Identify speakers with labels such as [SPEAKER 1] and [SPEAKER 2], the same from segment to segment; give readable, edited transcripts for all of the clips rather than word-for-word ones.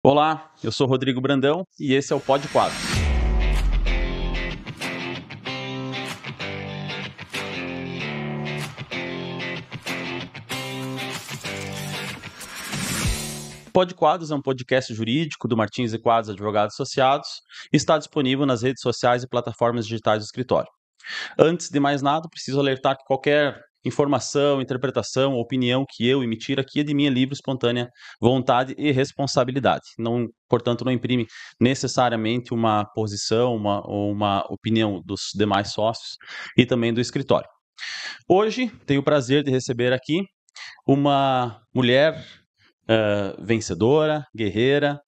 [SPEAKER 1] Olá, eu sou Rodrigo Brandão e esse é o Pod Quadros. Pod Quadros é um podcast jurídico do Martins e Quadros Advogados Associados e está disponível nas redes sociais e plataformas digitais do escritório. Antes de mais nada, preciso alertar que qualquer informação, interpretação, opinião que eu emitir aqui é de minha livre, espontânea vontade e responsabilidade. Não, portanto, não imprime necessariamente uma posição ou uma opinião dos demais sócios e também do escritório. Hoje, tenho o prazer de receber aqui uma mulher vencedora, guerreira,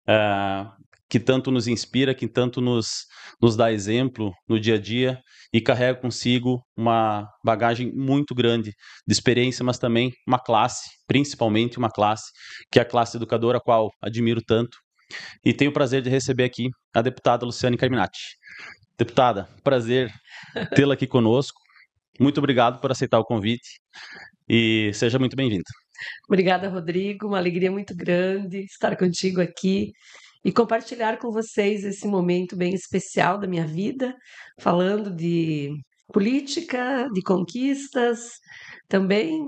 [SPEAKER 1] uh, que tanto nos inspira, que tanto nos dá exemplo no dia a dia e carrega consigo uma bagagem muito grande de experiência, mas também uma classe, principalmente uma classe, que é a classe educadora, a qual admiro tanto. E tenho o prazer de receber aqui a deputada Luciane Carminati. Deputada, prazer tê-la aqui conosco. Muito obrigado por aceitar o convite e seja muito bem-vinda.
[SPEAKER 2] Obrigada, Rodrigo. Uma alegria muito grande estar contigo aqui e compartilhar com vocês esse momento bem especial da minha vida, falando de política, de conquistas, também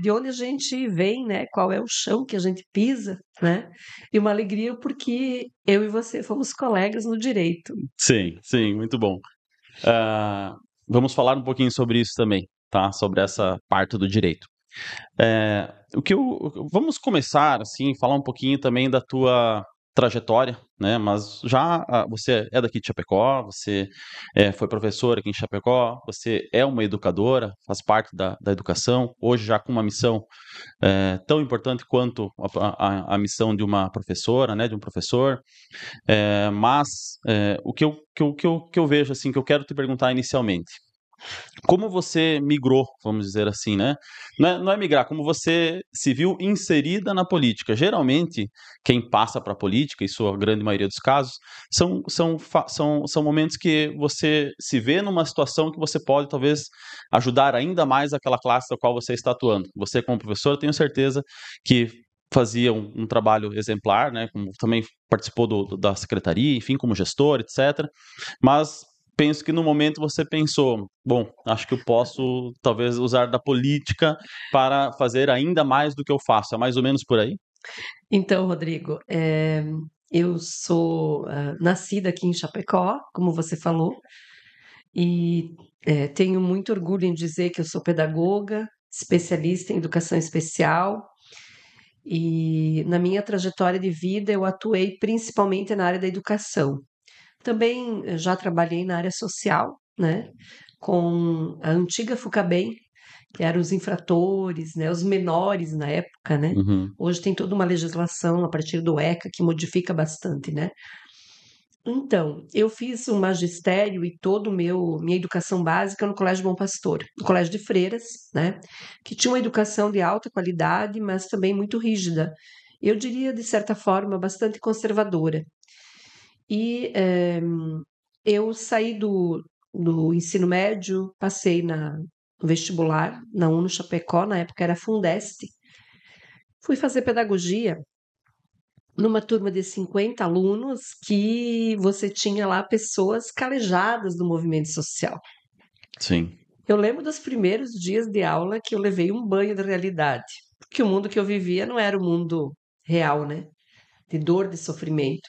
[SPEAKER 2] de onde a gente vem, né? Qual é o chão que a gente pisa, né? E uma alegria porque eu e você fomos colegas no direito.
[SPEAKER 1] Sim, muito bom. Vamos falar um pouquinho sobre isso também, tá? Sobre essa parte do direito. Vamos começar, assim, falar um pouquinho também da tua trajetória, né? Mas já você é daqui de Chapecó, você foi professora aqui em Chapecó, você é uma educadora, faz parte da educação, hoje já com uma missão tão importante quanto a missão de uma professora, né? De um professor. Mas o que eu vejo, assim, que eu quero te perguntar inicialmente, como você migrou, vamos dizer assim, né? Não é migrar, como você se viu inserida na política. Geralmente, quem passa para a política, em sua grande maioria dos casos, são momentos que você se vê numa situação que você pode, talvez, ajudar ainda mais aquela classe da qual você está atuando. Você, como professor, tenho certeza que fazia um trabalho exemplar, né? Como também participou da secretaria, enfim, como gestor, etc. Mas penso que no momento você pensou, bom, acho que eu posso talvez usar da política para fazer ainda mais do que eu faço. É mais ou menos por aí?
[SPEAKER 2] Então, Rodrigo, eu sou nascida aqui em Chapecó, como você falou, e tenho muito orgulho em dizer que eu sou pedagoga, especialista em educação especial, e na minha trajetória de vida eu atuei principalmente na área da educação. Também já trabalhei na área social, né, com a antiga FUCABEM, que eram os infratores, né, os menores na época, né.
[SPEAKER 1] Uhum.
[SPEAKER 2] Hoje tem toda uma legislação a partir do ECA que modifica bastante, né. Então, eu fiz o magistério e todo o minha educação básica no Colégio Bom Pastor, no colégio de freiras, né, que tinha uma educação de alta qualidade, mas também muito rígida. Eu diria, de certa forma, bastante conservadora. E, eu saí do ensino médio, passei no vestibular, na UNO Chapecó, na época era Fundesc. Fui fazer pedagogia numa turma de 50 alunos que você tinha lá pessoas calejadas do movimento social.
[SPEAKER 1] Sim.
[SPEAKER 2] Eu lembro dos primeiros dias de aula que eu levei um banho de realidade, porque o mundo que eu vivia não era o mundo real, né? De dor, de sofrimento.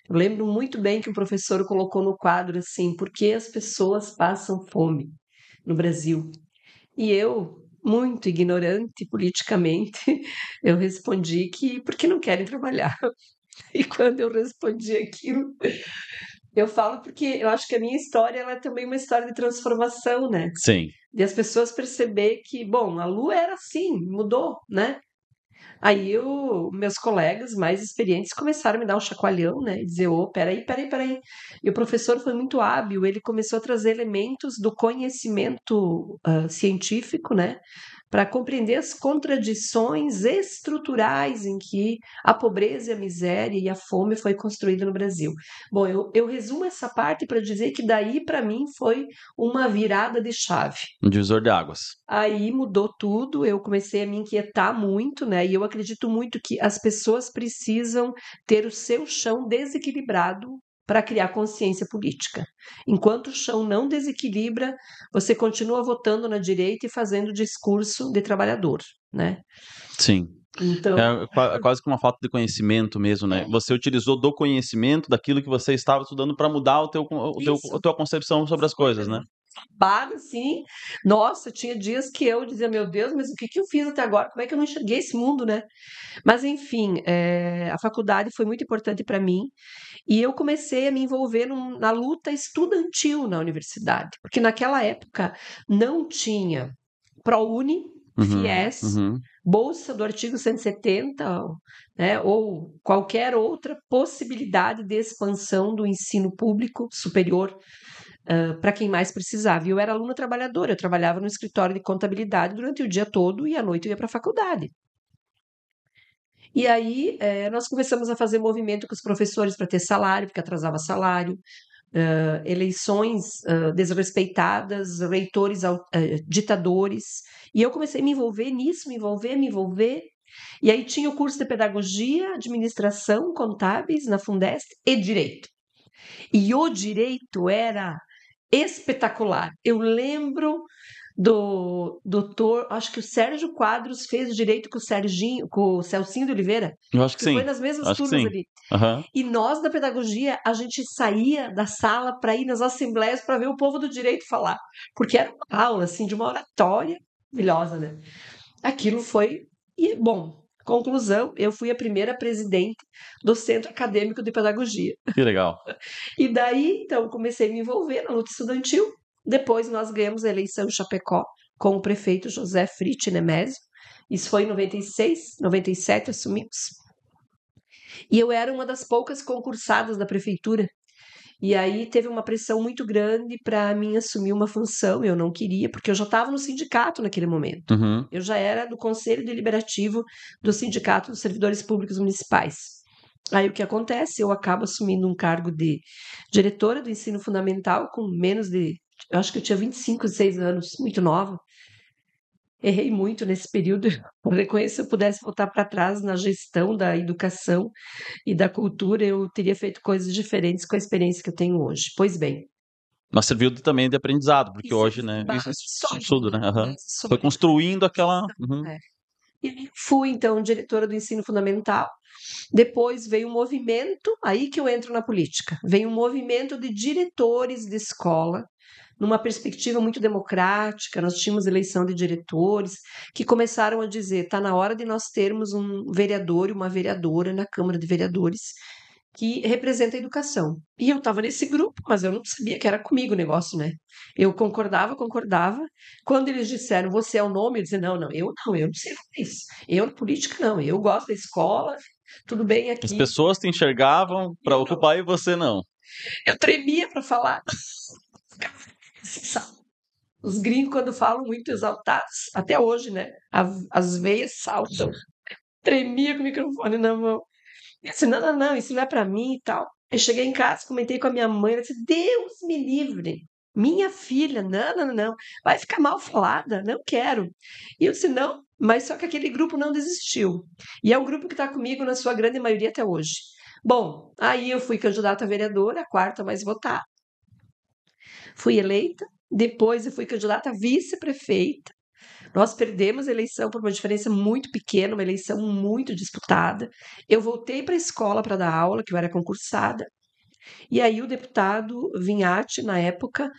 [SPEAKER 2] Eu lembro muito bem que o professor colocou no quadro assim: por que as pessoas passam fome no Brasil? E eu, muito ignorante politicamente, eu respondi que porque não querem trabalhar. E quando eu respondi aquilo, eu falo porque eu acho que a minha história ela é também uma história de transformação, né?
[SPEAKER 1] Sim.
[SPEAKER 2] De as pessoas perceber que, bom, a Lu era assim, mudou, né? Aí meus colegas mais experientes começaram a me dar um chacoalhão, né? E dizer, ô, peraí. E o professor foi muito hábil, ele começou a trazer elementos do conhecimento científico, né? para compreender as contradições estruturais em que a pobreza e a miséria e a fome foi construída no Brasil. Bom, eu resumo essa parte para dizer que daí, para mim, foi uma virada de chave.
[SPEAKER 1] Um divisor de águas.
[SPEAKER 2] Aí mudou tudo, eu comecei a me inquietar muito, né? E eu acredito muito que as pessoas precisam ter o seu chão desequilibrado para criar consciência política. Enquanto o chão não desequilibra, você continua votando na direita e fazendo discurso de trabalhador, né?
[SPEAKER 1] Sim.
[SPEAKER 2] Então,
[SPEAKER 1] É quase que uma falta de conhecimento mesmo, né? Você utilizou do conhecimento, daquilo que você estava estudando para mudar a tua concepção sobre as coisas, né?
[SPEAKER 2] Assim, nossa, tinha dias que eu dizia, meu Deus, mas o que eu fiz até agora? Como é que eu não enxerguei esse mundo, né? Mas, enfim, a faculdade foi muito importante para mim e eu comecei a me envolver na luta estudantil na universidade, porque naquela época não tinha ProUni, FIES, bolsa do artigo 170, né, ou qualquer outra possibilidade de expansão do ensino público superior para quem mais precisava. E eu era aluna trabalhadora, eu trabalhava no escritório de contabilidade durante o dia todo e à noite eu ia para a faculdade. E aí nós começamos a fazer movimento com os professores para ter salário, porque atrasava salário, eleições desrespeitadas, reitores ditadores. E eu comecei a me envolver nisso, me envolver. E aí tinha o curso de pedagogia, administração, contábeis na Fundesc e direito. E o direito era espetacular. Eu lembro do doutor, acho que o Sérgio Quadros fez direito com o Celcinho de Oliveira,
[SPEAKER 1] Eu acho que sim.
[SPEAKER 2] foi nas mesmas
[SPEAKER 1] Acho que
[SPEAKER 2] turmas
[SPEAKER 1] sim.
[SPEAKER 2] ali.
[SPEAKER 1] Uhum.
[SPEAKER 2] E nós da pedagogia, a gente saía da sala para ir nas assembleias para ver o povo do direito falar, porque era uma aula assim de uma oratória maravilhosa, né? Aquilo foi bom. Conclusão, eu fui a primeira presidente do Centro Acadêmico de Pedagogia.
[SPEAKER 1] Que legal.
[SPEAKER 2] E daí, então, comecei a me envolver na luta estudantil. Depois nós ganhamos a eleição em Chapecó com o prefeito José Fritti Nemésio. Isso foi em 96, 97 assumimos. E eu era uma das poucas concursadas da prefeitura. E aí teve uma pressão muito grande para mim assumir uma função. Eu não queria, porque eu já estava no sindicato naquele momento. Eu já era do Conselho Deliberativo do Sindicato dos Servidores Públicos Municipais. Aí o que acontece? Eu acabo assumindo um cargo de diretora do ensino fundamental com menos de... Eu acho que eu tinha 25, 26 anos, muito nova. Errei muito nesse período. Eu reconheço, se eu pudesse voltar para trás na gestão da educação e da cultura, eu teria feito coisas diferentes com a experiência que eu tenho hoje. Pois bem.
[SPEAKER 1] Mas serviu também de aprendizado, porque hoje, né? Isso tudo, né? Foi construindo aquela.
[SPEAKER 2] E fui, então, diretora do ensino fundamental. Depois veio um movimento, aí que eu entro na política. Veio um movimento de diretores de escola, numa perspectiva muito democrática. Nós tínhamos eleição de diretores que começaram a dizer: está na hora de nós termos um vereador e uma vereadora na Câmara de Vereadores que representa a educação. E eu estava nesse grupo, mas eu não sabia que era comigo o negócio, né? Eu concordava. Quando eles disseram, você é o nome, eu disse, não, eu não sei isso. Eu na política não, eu gosto da escola, tudo bem aqui.
[SPEAKER 1] As pessoas te enxergavam para ocupar e você não.
[SPEAKER 2] Eu tremia para falar. Os gringos, quando falam muito exaltados, até hoje, né? As veias saltam. Tremia com o microfone na mão. Eu disse, não, isso não é para mim e tal. Eu cheguei em casa, comentei com a minha mãe, ela disse, Deus me livre. Minha filha, não, vai ficar mal falada, não quero. E eu disse, não, mas só que aquele grupo não desistiu. E é um grupo que está comigo na sua grande maioria até hoje. Bom, aí eu fui candidata a vereadora, a quarta mais votada. Fui eleita, depois eu fui candidata a vice-prefeita. Nós perdemos a eleição por uma diferença muito pequena, uma eleição muito disputada. Eu voltei para a escola para dar aula, que eu era concursada. E aí o deputado Vinhati, na época,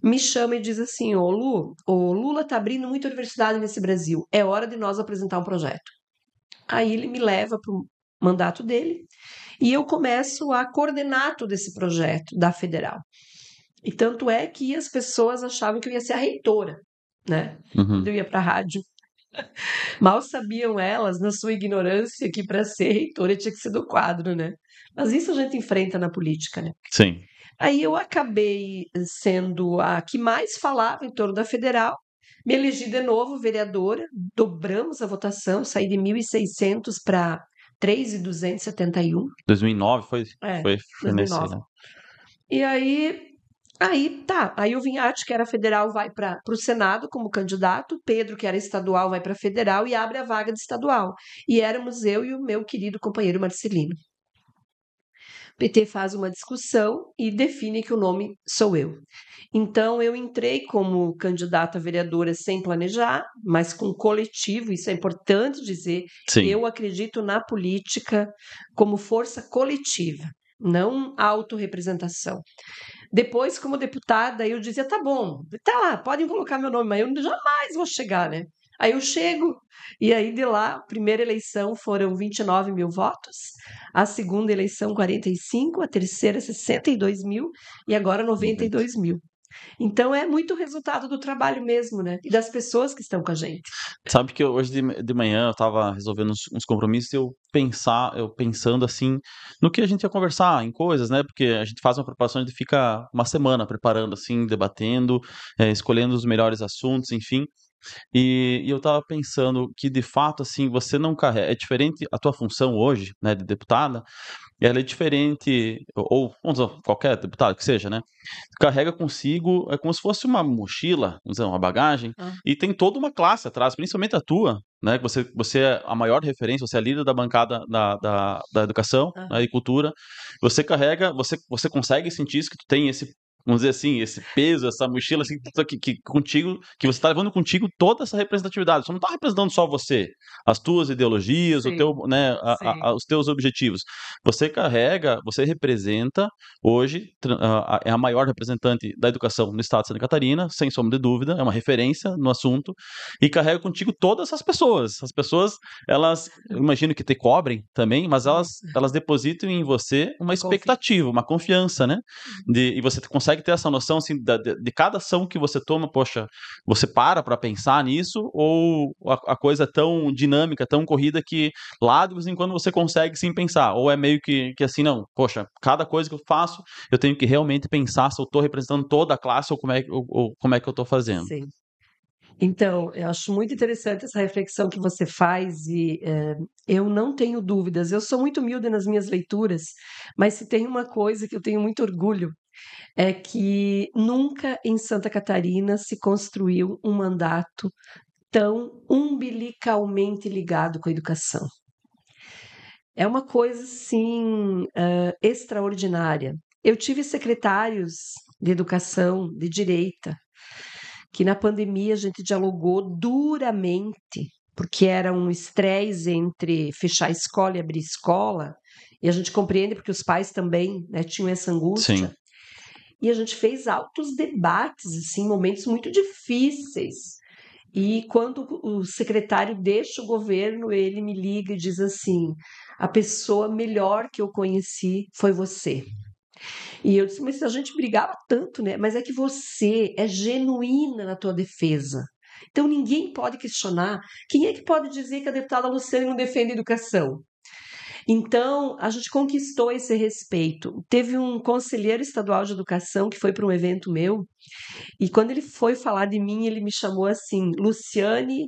[SPEAKER 2] me chama e diz assim, Lu, o Lula está abrindo muita universidade nesse Brasil, é hora de nós apresentar um projeto. Aí ele me leva para o mandato dele e eu começo a coordenar todo esse projeto da Federal. E tanto é que as pessoas achavam que eu ia ser a reitora, né? Quando eu ia para a rádio. Mal sabiam elas, na sua ignorância, que para ser reitora tinha que ser do quadro, né? Mas isso a gente enfrenta na política, né?
[SPEAKER 1] Sim.
[SPEAKER 2] Aí eu acabei sendo a que mais falava em torno da Federal, Me elegi de novo vereadora, dobramos a votação, saí de 1.600 para 3.271.
[SPEAKER 1] 2009 foi,
[SPEAKER 2] É,
[SPEAKER 1] foi nesse,
[SPEAKER 2] 2009.
[SPEAKER 1] né?
[SPEAKER 2] E aí o Vinhati, que era federal, vai para o Senado como candidato, Pedro, que era estadual, vai para federal e abre a vaga de estadual. E éramos eu e o meu querido companheiro Marcelino. O PT faz uma discussão e define que o nome sou eu. Então, eu entrei como candidata a vereadora sem planejar, mas com coletivo, isso é importante dizer.
[SPEAKER 1] Sim.
[SPEAKER 2] Eu acredito na política como força coletiva, não autorrepresentação. Depois, como deputada, eu dizia: tá bom, tá lá, podem colocar meu nome, mas eu jamais vou chegar, né? Aí eu chego, e aí de lá, a primeira eleição foram 29 mil votos, a segunda eleição 45, a terceira 62 mil e agora 92 mil. Então é muito resultado do trabalho mesmo, né? E das pessoas que estão com a gente.
[SPEAKER 1] Sabe que hoje de manhã eu estava resolvendo uns compromissos e eu pensando assim no que a gente ia conversar em coisas, né? Porque a gente faz uma preparação, a gente fica uma semana preparando, assim, debatendo, escolhendo os melhores assuntos, enfim. E eu estava pensando que de fato, assim, você não carrega. É diferente a tua função hoje, né, de deputada, ela é diferente, ou vamos dizer, qualquer deputado que seja, né? Carrega consigo, é como se fosse uma mochila, vamos dizer, uma bagagem,
[SPEAKER 2] Ah,
[SPEAKER 1] e tem toda uma classe atrás, principalmente a tua, né? Que você é a maior referência, você é a líder da bancada da educação, né,
[SPEAKER 2] aham,
[SPEAKER 1] e cultura. Você carrega, você consegue sentir isso, que tu tem esse, vamos dizer assim, esse peso, essa mochila assim, que contigo, que você está levando contigo toda essa representatividade. Você não está representando só você, as tuas ideologias, o teu,
[SPEAKER 2] sim,
[SPEAKER 1] né,
[SPEAKER 2] sim.
[SPEAKER 1] os teus objetivos. Você carrega, você representa hoje é a maior representante da educação no estado de Santa Catarina, sem sombra de dúvida, é uma referência no assunto, e carrega contigo todas essas pessoas. As pessoas, elas, eu imagino que te cobrem também, mas elas depositam em você uma
[SPEAKER 2] Confiança.
[SPEAKER 1] expectativa, uma confiança, né? E você consegue ter essa noção, assim, de cada ação que você toma, poxa, você para pensar nisso, ou a coisa é tão dinâmica, tão corrida, que lá de vez em quando você consegue sim pensar, ou é meio que assim, não, poxa, cada coisa que eu faço, eu tenho que realmente pensar se eu estou representando toda a classe ou como é que eu estou fazendo.
[SPEAKER 2] Sim. Então, eu acho muito interessante essa reflexão que você faz e eu não tenho dúvidas. Eu sou muito humilde nas minhas leituras, mas se tem uma coisa que eu tenho muito orgulho é que nunca em Santa Catarina se construiu um mandato tão umbilicalmente ligado com a educação. É uma coisa assim extraordinária. Eu tive secretários de educação de direita que na pandemia a gente dialogou duramente, porque era um estresse entre fechar a escola e abrir escola, e a gente compreende porque os pais também, né, tinham essa angústia,
[SPEAKER 1] Sim,
[SPEAKER 2] e a gente fez altos debates, assim, momentos muito difíceis. E quando o secretário deixa o governo, ele me liga e diz assim: a pessoa melhor que eu conheci foi você. E eu disse, mas a gente brigava tanto, né? Mas é que você é genuína na tua defesa. Então ninguém pode questionar. Quem é que pode dizer que a deputada Luciane não defende educação? Então, a gente conquistou esse respeito. Teve um conselheiro estadual de educação que foi para um evento meu, e quando ele foi falar de mim, ele me chamou assim, Luciane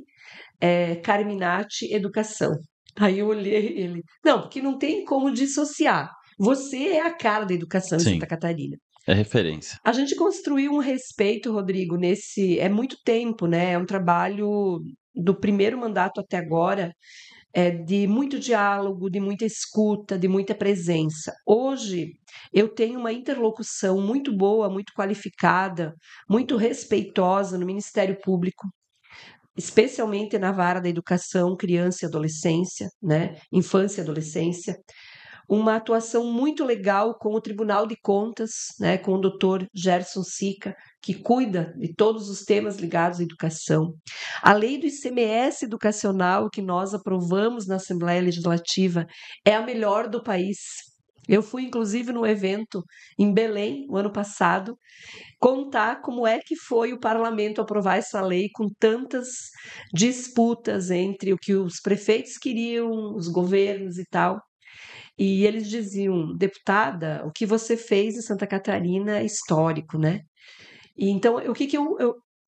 [SPEAKER 2] Carminati Educação. Aí eu olhei ele. Não, porque não tem como dissociar. Você é a cara da educação em Santa
[SPEAKER 1] sim,
[SPEAKER 2] Catarina.
[SPEAKER 1] é referência.
[SPEAKER 2] A gente construiu um respeito, Rodrigo, nesse. É muito tempo, né? É um trabalho do primeiro mandato até agora, de muito diálogo, de muita escuta, de muita presença. Hoje, eu tenho uma interlocução muito boa, muito qualificada, muito respeitosa no Ministério Público, especialmente na vara da educação, criança e adolescência, né? Infância e adolescência, uma atuação muito legal com o Tribunal de Contas, né, com o doutor Gerson Sica, que cuida de todos os temas ligados à educação. A lei do ICMS educacional, que nós aprovamos na Assembleia Legislativa, é a melhor do país. Eu fui, inclusive, num evento em Belém, no ano passado, contar como é que foi o parlamento aprovar essa lei com tantas disputas entre o que os prefeitos queriam, os governos e tal. E eles diziam, deputada, o que você fez em Santa Catarina é histórico, né? E então, o que que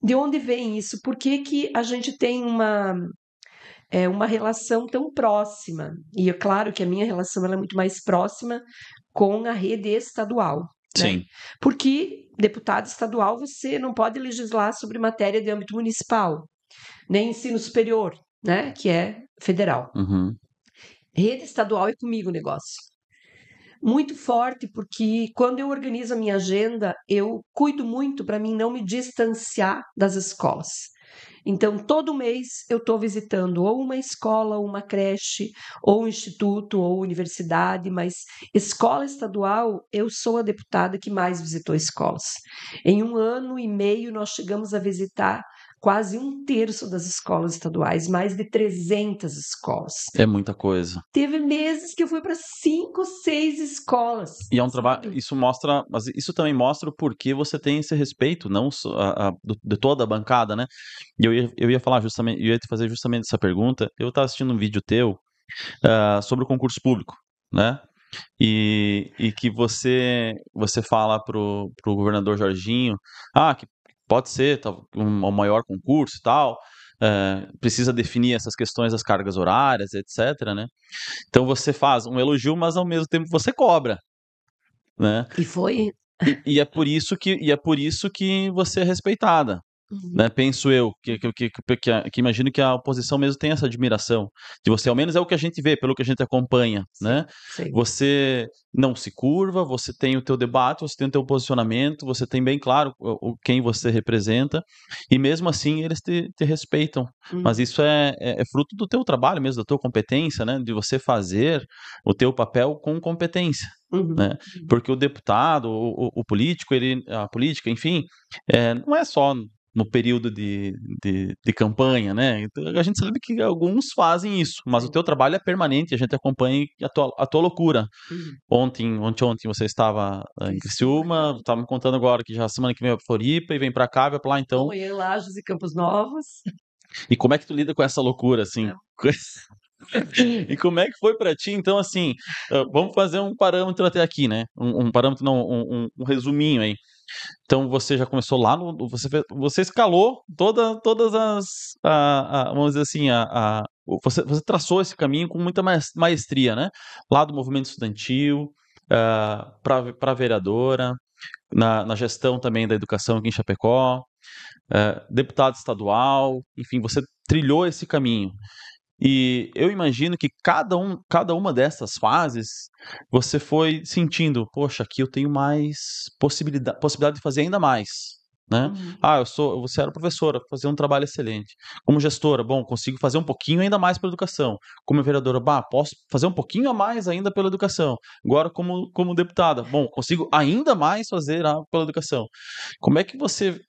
[SPEAKER 2] De onde vem isso? Por que que a gente tem uma relação tão próxima? E é claro que a minha relação ela é muito mais próxima com a rede estadual, né?
[SPEAKER 1] Sim.
[SPEAKER 2] Porque deputado estadual você não pode legislar sobre matéria de âmbito municipal, nem ensino superior, né? Que é federal.
[SPEAKER 1] Uhum.
[SPEAKER 2] Rede estadual é comigo o negócio. Muito forte, porque quando eu organizo a minha agenda, eu cuido muito para mim não me distanciar das escolas. Então, todo mês eu estou visitando ou uma escola, ou uma creche, ou um instituto, ou universidade, mas escola estadual, eu sou a deputada que mais visitou escolas. Em 1 ano e meio, nós chegamos a visitar quase 1/3 das escolas estaduais, mais de 300 escolas.
[SPEAKER 1] É muita coisa.
[SPEAKER 2] Teve meses que eu fui para 5, 6 escolas,
[SPEAKER 1] E é um trabalho,
[SPEAKER 2] sabe?
[SPEAKER 1] isso mostra, mas isso também mostra o porquê você tem esse respeito, não só de toda a bancada, né? E eu ia falar justamente, eu ia te fazer justamente essa pergunta. Eu estava assistindo um vídeo teu sobre o concurso público, né? E que você fala pro governador Jorginho, que pode ser um maior concurso e tal, precisa definir essas questões das cargas horárias, etc, né? Então você faz um elogio, mas ao mesmo tempo você cobra, né?
[SPEAKER 2] E foi.
[SPEAKER 1] E é por isso que você é respeitada,
[SPEAKER 2] Uhum.
[SPEAKER 1] né? Penso eu, que imagino que a oposição mesmo tem essa admiração de você, ao menos é o que a gente vê, pelo que a gente acompanha,
[SPEAKER 2] Sim,
[SPEAKER 1] né?
[SPEAKER 2] sim.
[SPEAKER 1] Você não se curva, você tem o teu debate, você tem o teu posicionamento, você tem bem claro quem você representa, e mesmo assim eles te respeitam. Mas
[SPEAKER 2] Uhum.
[SPEAKER 1] isso é fruto do teu trabalho mesmo, da tua competência, né? De você fazer o teu papel com competência,
[SPEAKER 2] Uhum.
[SPEAKER 1] né? Porque o deputado, o político, a política, enfim, não é só no período de campanha, né? Então, a gente sabe que alguns fazem isso, mas o
[SPEAKER 2] Sim.
[SPEAKER 1] teu trabalho é permanente, a gente acompanha a tua loucura.
[SPEAKER 2] Uhum.
[SPEAKER 1] Ontem você estava em
[SPEAKER 2] Isso.
[SPEAKER 1] Criciúma, estava me contando agora que já semana que vem vai pra Floripa e vem pra cá, vai pra lá, então.
[SPEAKER 2] Amanhã em Lajes e Campos Novos.
[SPEAKER 1] E como é que tu lida com essa loucura, assim?
[SPEAKER 2] Né?
[SPEAKER 1] E como é que foi pra ti? Então, assim, vamos fazer um parâmetro até aqui, né? Um parâmetro, não, um resuminho aí. Então você já começou lá no, você escalou todas vamos dizer assim, você traçou esse caminho com muita maestria, né? Lá do movimento estudantil, para vereadora, na gestão também da educação aqui em Chapecó, deputado estadual, enfim, você trilhou esse caminho. E eu imagino que cada uma dessas fases você foi sentindo, poxa, aqui eu tenho mais possibilidade de fazer ainda mais, né?
[SPEAKER 2] Uhum.
[SPEAKER 1] Você era professora, fazer um trabalho excelente. Como gestora, bom, consigo fazer um pouquinho ainda mais pela educação. Como vereadora, posso fazer um pouquinho a mais ainda pela educação. Agora, como deputada, bom, consigo ainda mais fazer pela educação. Como é que você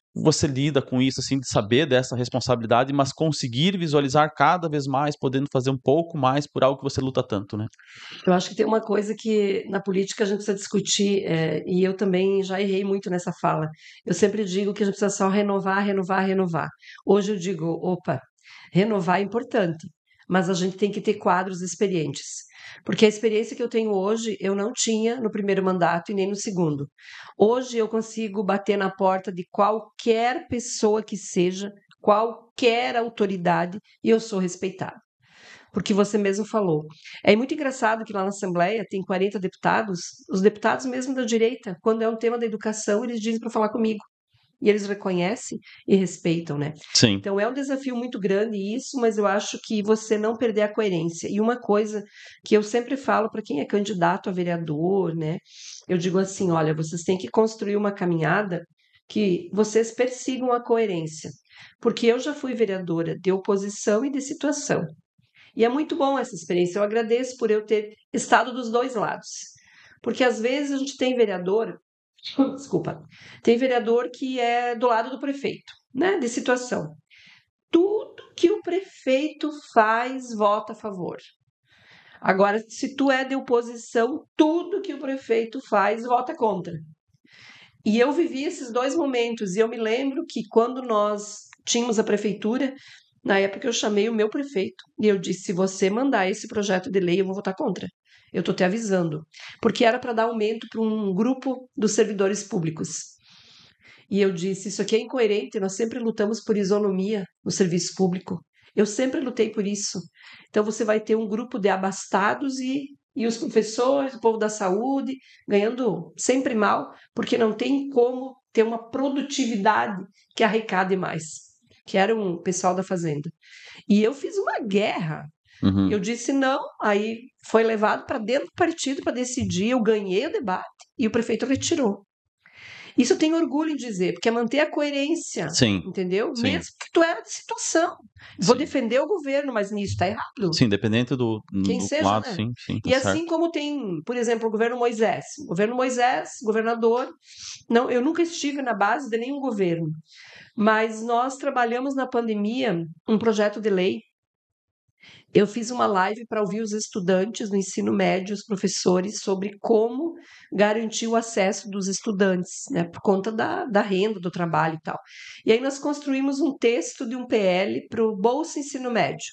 [SPEAKER 1] lida com isso, assim, de saber dessa responsabilidade, mas conseguir visualizar cada vez mais, podendo fazer um pouco mais por algo que você luta tanto, né?
[SPEAKER 2] Eu acho que tem uma coisa que na política a gente precisa discutir, e eu também já errei muito nessa fala. Eu sempre digo que a gente precisa só renovar, renovar, renovar. Hoje eu digo, opa, renovar é importante, mas a gente tem que ter quadros experientes. Porque a experiência que eu tenho hoje, eu não tinha no primeiro mandato e nem no segundo. Hoje eu consigo bater na porta de qualquer pessoa que seja, qualquer autoridade, e eu sou respeitada. Porque você mesmo falou. É muito engraçado que lá na Assembleia tem 40 deputados, os deputados mesmo da direita, quando é um tema da educação, eles dizem para falar comigo. E eles reconhecem e respeitam, né?
[SPEAKER 1] Sim,
[SPEAKER 2] Então é um desafio muito grande isso, mas eu acho que você não perder a coerência. E uma coisa que eu sempre falo para quem é candidato a vereador, né? Eu digo assim: olha, vocês têm que construir uma caminhada que vocês persigam a coerência. Porque eu já fui vereadora de oposição e de situação. E é muito bom essa experiência. Eu agradeço por eu ter estado dos dois lados. Porque às vezes a gente tem vereador, desculpa, tem vereador que é do lado do prefeito, né? De situação. Tudo que o prefeito faz, vota a favor. Agora, se tu é de oposição, tudo que o prefeito faz, vota contra. E eu vivi esses dois momentos, e eu me lembro que quando nós tínhamos a prefeitura, na época eu chamei o meu prefeito e eu disse: se você mandar esse projeto de lei, eu vou votar contra. Eu estou te avisando. Porque era para dar aumento para um grupo dos servidores públicos. E eu disse: isso aqui é incoerente, nós sempre lutamos por isonomia no serviço público. Eu sempre lutei por isso. Então você vai ter um grupo de abastados e os professores, o povo da saúde, ganhando sempre mal, porque não tem como ter uma produtividade que arrecade mais, que era um pessoal da fazenda. E eu fiz uma guerra. Eu
[SPEAKER 1] Uhum.
[SPEAKER 2] disse não, aí foi levado para dentro do partido para decidir. Eu ganhei o debate e o prefeito retirou. Isso eu tenho orgulho em dizer, porque é manter a coerência,
[SPEAKER 1] Sim,
[SPEAKER 2] entendeu?
[SPEAKER 1] sim,
[SPEAKER 2] Mesmo que tu era de situação. Vou
[SPEAKER 1] sim.
[SPEAKER 2] defender o governo, mas nisso está errado.
[SPEAKER 1] Sim, dependendo
[SPEAKER 2] Quem
[SPEAKER 1] do
[SPEAKER 2] seja,
[SPEAKER 1] lado,
[SPEAKER 2] né?
[SPEAKER 1] sim, sim, tá
[SPEAKER 2] E assim
[SPEAKER 1] certo.
[SPEAKER 2] como tem, por exemplo, o governo Moisés. O governo Moisés, governador, não, eu nunca estive na base de nenhum governo, mas nós trabalhamos na pandemia um projeto de lei. Eu fiz uma live para ouvir os estudantes do ensino médio, os professores, sobre como garantir o acesso dos estudantes, né, por conta da renda, do trabalho e tal. E aí nós construímos um texto de um PL para o Bolsa Ensino Médio.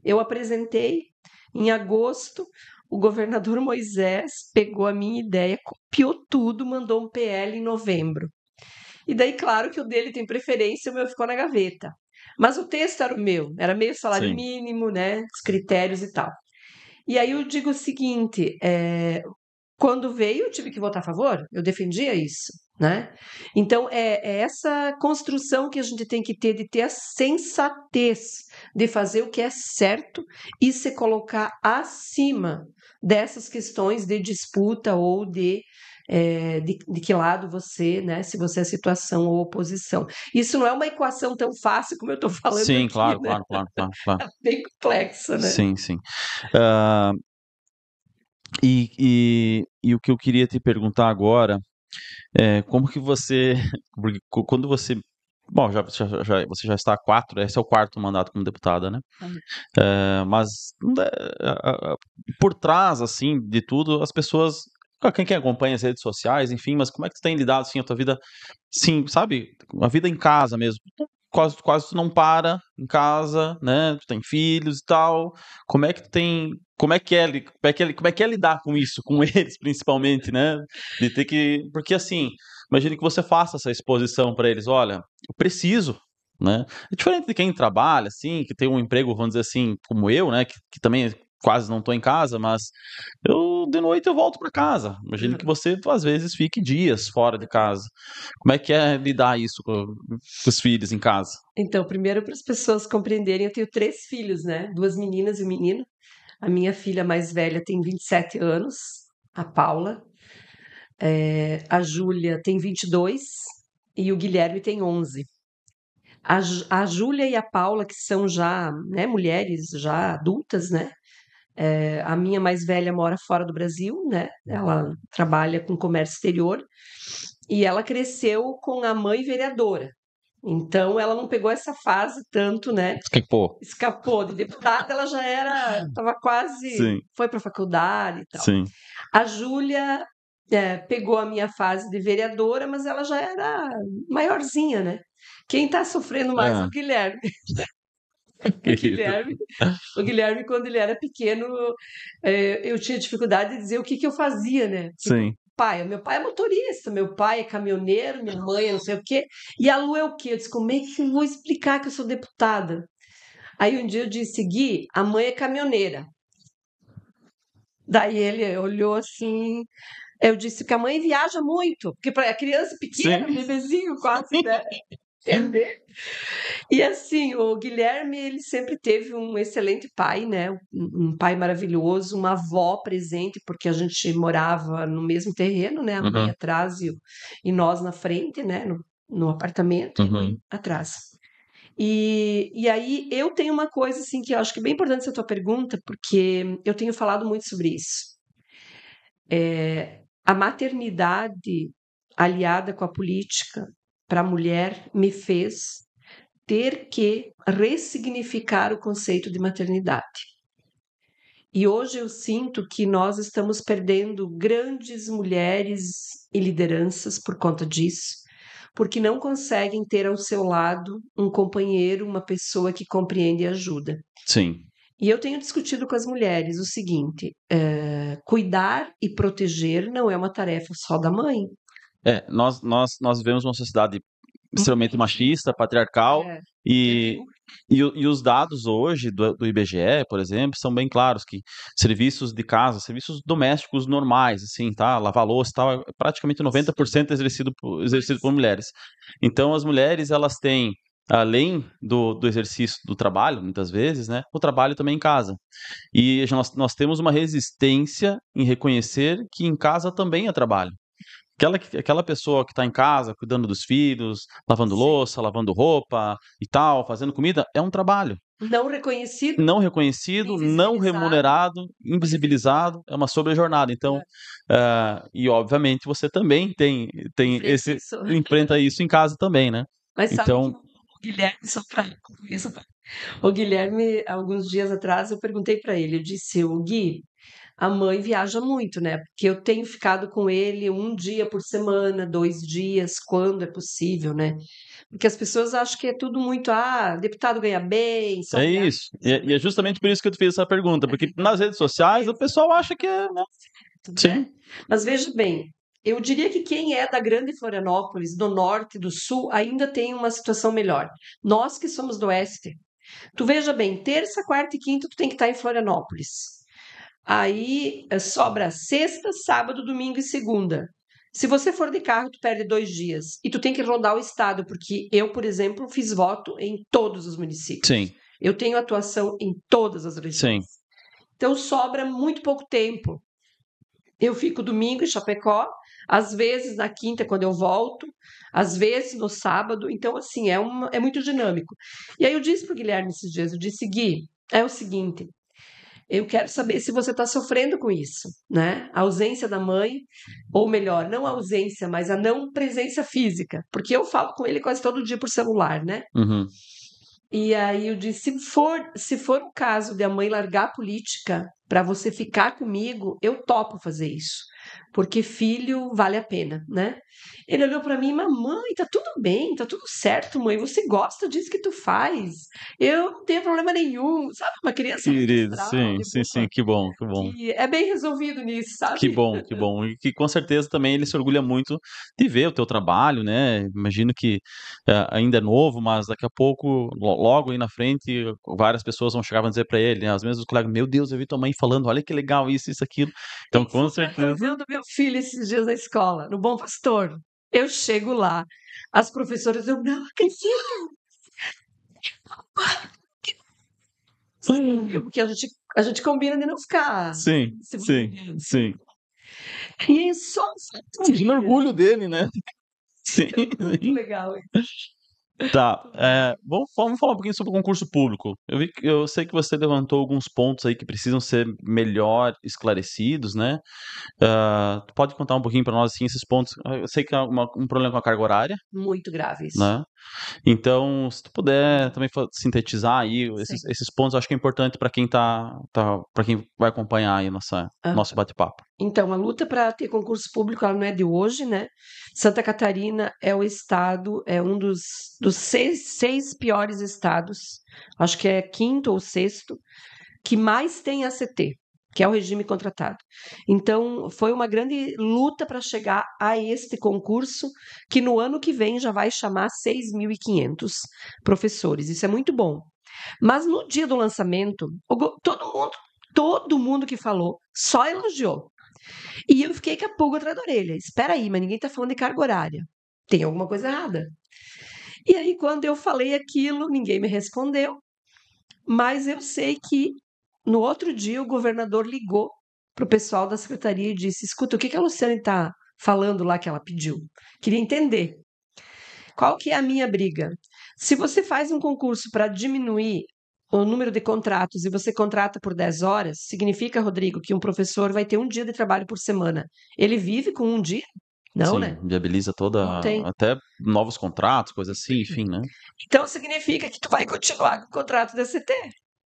[SPEAKER 2] Eu apresentei em agosto, o governador Moisés pegou a minha ideia, copiou tudo, mandou um PL em novembro. E daí, claro que o dele tem preferência, o meu ficou na gaveta. Mas o texto era o meu, era meio salário
[SPEAKER 1] Sim,
[SPEAKER 2] mínimo, né? Os critérios e tal. E aí eu digo o seguinte: quando veio, eu tive que votar a favor, eu defendia isso, né? Então é essa construção que a gente tem que ter a sensatez de fazer o que é certo e se colocar acima dessas questões de disputa ou de que lado você, né? Se você é situação ou oposição. Isso não é uma equação tão fácil como eu estou falando
[SPEAKER 1] sim,
[SPEAKER 2] aqui,
[SPEAKER 1] claro,
[SPEAKER 2] né?
[SPEAKER 1] claro, claro, claro, claro.
[SPEAKER 2] É bem complexa, né?
[SPEAKER 1] Sim, sim. Ah, e o que eu queria te perguntar agora é como que você, porque quando você, bom, você já está há quatro, esse é o quarto mandato como deputada, né? Mas por trás, assim, de tudo, as pessoas, quem acompanha as redes sociais, enfim, mas como é que tu tem lidado, assim, a tua vida, sim, sabe, a vida em casa mesmo? Quase tu não para em casa, né? Tu tem filhos e tal. Como é que tu tem, como é que é lidar com isso, com eles principalmente, né? De ter que, porque assim, imagine que você faça essa exposição para eles, olha, eu preciso, né? É diferente de quem trabalha, assim, que tem um emprego, vamos dizer assim, como eu, né? Que também quase não estou em casa, mas eu de noite eu volto para casa. Imagino que você às vezes fique dias fora de casa. Como é que é lidar isso com os filhos em casa?
[SPEAKER 2] Então, primeiro, para as pessoas compreenderem, eu tenho 3 filhos, né? 2 meninas e um menino. A minha filha mais velha tem 27 anos, a Paula. A Júlia tem 22 e o Guilherme tem 11. A Júlia e a Paula, que são já, né, mulheres já adultas, né? A minha mais velha mora fora do Brasil, né? Ela trabalha com comércio exterior e ela cresceu com a mãe vereadora. Então, ela não pegou essa fase tanto, né?
[SPEAKER 1] Pô,
[SPEAKER 2] Escapou de deputada, ela já era, estava quase,
[SPEAKER 1] sim,
[SPEAKER 2] foi para a faculdade e tal.
[SPEAKER 1] sim.
[SPEAKER 2] A Júlia pegou a minha fase de vereadora, mas ela já era maiorzinha, né? Quem está sofrendo mais é
[SPEAKER 1] Ah,
[SPEAKER 2] o Guilherme. O
[SPEAKER 1] querido.
[SPEAKER 2] Guilherme, o Guilherme, quando ele era pequeno, eu tinha dificuldade de dizer o que eu fazia, né? Tipo,
[SPEAKER 1] Sim.
[SPEAKER 2] meu pai é motorista, meu pai é caminhoneiro, minha mãe é não sei o quê. E a Lu é o quê? Eu disse, como é que eu vou explicar que eu sou deputada? Aí um dia eu disse, Gui, a mãe é caminhoneira. Daí ele olhou assim, eu disse que a mãe viaja muito, porque para a criança pequena,
[SPEAKER 1] Sim.
[SPEAKER 2] bebezinho, quase, né? Entender? E assim, o Guilherme, ele sempre teve um excelente pai, né? Um pai maravilhoso, uma avó presente, porque a gente morava no mesmo terreno, né? A mãe
[SPEAKER 1] Uhum,
[SPEAKER 2] atrás e nós na frente, né? No apartamento e a mãe
[SPEAKER 1] uhum.
[SPEAKER 2] atrás. E aí eu tenho uma coisa assim que eu acho que é bem importante essa tua pergunta, porque eu tenho falado muito sobre isso. A maternidade aliada com a política para a mulher me fez ter que ressignificar o conceito de maternidade. E hoje eu sinto que nós estamos perdendo grandes mulheres e lideranças por conta disso, porque não conseguem ter ao seu lado um companheiro, uma pessoa que compreende e ajuda.
[SPEAKER 1] Sim.
[SPEAKER 2] E eu tenho discutido com as mulheres o seguinte: cuidar e proteger não é uma tarefa só da mãe.
[SPEAKER 1] Nós vivemos uma sociedade extremamente machista, patriarcal,
[SPEAKER 2] É,
[SPEAKER 1] e, e os dados hoje do IBGE, por exemplo, são bem claros que serviços de casa, serviços domésticos normais, assim, tá? Lavar louça e tal, é praticamente 90% exercido por mulheres. Então, as mulheres, elas têm, além do exercício do trabalho, muitas vezes, né, o trabalho também em casa. E nós temos uma resistência em reconhecer que em casa também é trabalho. Aquela pessoa que está em casa, cuidando dos filhos, lavando
[SPEAKER 2] sim.
[SPEAKER 1] louça, lavando roupa e tal, fazendo comida, é um trabalho.
[SPEAKER 2] Não reconhecido,
[SPEAKER 1] Não reconhecido, não
[SPEAKER 2] invisibilizado.
[SPEAKER 1] remunerado, invisibilizado, é uma sobrejornada. Então, e obviamente você também tem
[SPEAKER 2] Enfrenta isso.
[SPEAKER 1] enfrenta isso em casa também, né?
[SPEAKER 2] Mas sabe que
[SPEAKER 1] Então,
[SPEAKER 2] o Guilherme, só para isso, o Guilherme, alguns dias atrás, eu perguntei para ele, eu disse, o Gui, a mãe viaja muito, né? Porque eu tenho ficado com ele um dia por semana, 2 dias, quando é possível, né? Porque as pessoas acham que é tudo muito, deputado ganha bem, só
[SPEAKER 1] é
[SPEAKER 2] viaja,
[SPEAKER 1] isso. E é justamente por isso que eu te fiz essa pergunta, porque nas redes sociais o pessoal acha que é, né?
[SPEAKER 2] né?
[SPEAKER 1] Sim,
[SPEAKER 2] Mas veja bem, eu diria que quem é da Grande Florianópolis, do norte, do sul, ainda tem uma situação melhor. Nós que somos do oeste, tu veja bem, terça, quarta e quinta tu tem que estar em Florianópolis. Aí sobra sexta, sábado, domingo e segunda. Se você for de carro, tu perde 2 dias. E tu tem que rodar o estado, porque eu, por exemplo, fiz voto em todos os municípios.
[SPEAKER 1] sim,
[SPEAKER 2] Eu tenho atuação em todas as regiões.
[SPEAKER 1] sim.
[SPEAKER 2] Então sobra muito pouco tempo. Eu fico domingo em Chapecó, às vezes na quinta, quando eu volto, às vezes no sábado. Então, assim, é muito dinâmico. E aí eu disse para o Guilherme esses dias, eu disse, Gui, é o seguinte, eu quero saber se você está sofrendo com isso, né? A ausência da mãe, ou melhor, não a ausência, mas a não presença física, porque eu falo com ele quase todo dia por celular, né?
[SPEAKER 1] Uhum.
[SPEAKER 2] E aí eu disse, se for o caso de a mãe largar a política para você ficar comigo, eu topo fazer isso, porque filho vale a pena, né? Ele olhou para mim, mamãe, tá tudo bem, tá tudo certo, mãe, você gosta disso que tu faz, eu não tenho problema nenhum, sabe? Uma criança muito
[SPEAKER 1] Querido,
[SPEAKER 2] astral,
[SPEAKER 1] sim,
[SPEAKER 2] de
[SPEAKER 1] sim, sim,
[SPEAKER 2] boa,
[SPEAKER 1] que bom, que bom.
[SPEAKER 2] que é bem resolvido nisso,
[SPEAKER 1] Que
[SPEAKER 2] sabe?
[SPEAKER 1] bom, que bom. E que com certeza também ele se orgulha muito de ver o teu trabalho, né? Imagino que ainda é novo, mas daqui a pouco, logo aí na frente, várias pessoas vão chegar e vão dizer para ele, né? Às vezes os colegas, meu Deus, eu vi tua mãe falando, olha que legal isso, aquilo. Então,
[SPEAKER 2] Eu
[SPEAKER 1] com
[SPEAKER 2] fui na
[SPEAKER 1] certeza.
[SPEAKER 2] reunião do meu filho esses dias na escola, no Bom Pastor. Eu chego lá, as professoras, eu não acredito. Porque a gente combina de não ficar
[SPEAKER 1] Sim,
[SPEAKER 2] se
[SPEAKER 1] sim,
[SPEAKER 2] vangloriando.
[SPEAKER 1] sim.
[SPEAKER 2] E é só um fato.
[SPEAKER 1] Imagina o orgulho dele, né? Sim,
[SPEAKER 2] Muito
[SPEAKER 1] sim.
[SPEAKER 2] legal.
[SPEAKER 1] Tá, vamos falar um pouquinho sobre o concurso público. Eu sei que você levantou alguns pontos aí que precisam ser melhor esclarecidos, né? Tu pode contar um pouquinho para nós assim esses pontos? Eu sei que há um problema com a carga horária,
[SPEAKER 2] Muito grave isso.
[SPEAKER 1] né? Então, se tu puder também sintetizar aí
[SPEAKER 2] Sim.
[SPEAKER 1] esses pontos, eu acho que é importante para quem para quem vai acompanhar aí
[SPEAKER 2] Ah,
[SPEAKER 1] nosso bate-papo.
[SPEAKER 2] então, a luta para ter concurso público ela não é de hoje, né? Santa Catarina é o estado, é um dos seis piores estados, acho que é quinto ou sexto, que mais tem ACT, que é o regime contratado. Então, foi uma grande luta para chegar a este concurso, que no ano que vem já vai chamar 6.500 professores. Isso é muito bom. Mas no dia do lançamento, todo mundo que falou só elogiou. E eu fiquei com a pulga atrás da orelha. Espera aí, mas ninguém está falando de carga horária. Tem alguma coisa errada. E aí, quando eu falei aquilo, ninguém me respondeu. Mas eu sei que no outro dia o governador ligou para o pessoal da secretaria e disse: escuta, o que a Luciane está falando lá que ela pediu? Queria entender. Qual que é a minha briga? Se você faz um concurso para diminuir o número de contratos e você contrata por 10 horas, significa, Rodrigo, que um professor vai ter um dia de trabalho por semana. Ele vive com um dia? Não,
[SPEAKER 1] Sim,
[SPEAKER 2] né?
[SPEAKER 1] viabiliza
[SPEAKER 2] Não tem.
[SPEAKER 1] até novos contratos, coisas assim, enfim, né?
[SPEAKER 2] Então significa que tu vai continuar com o contrato da CT,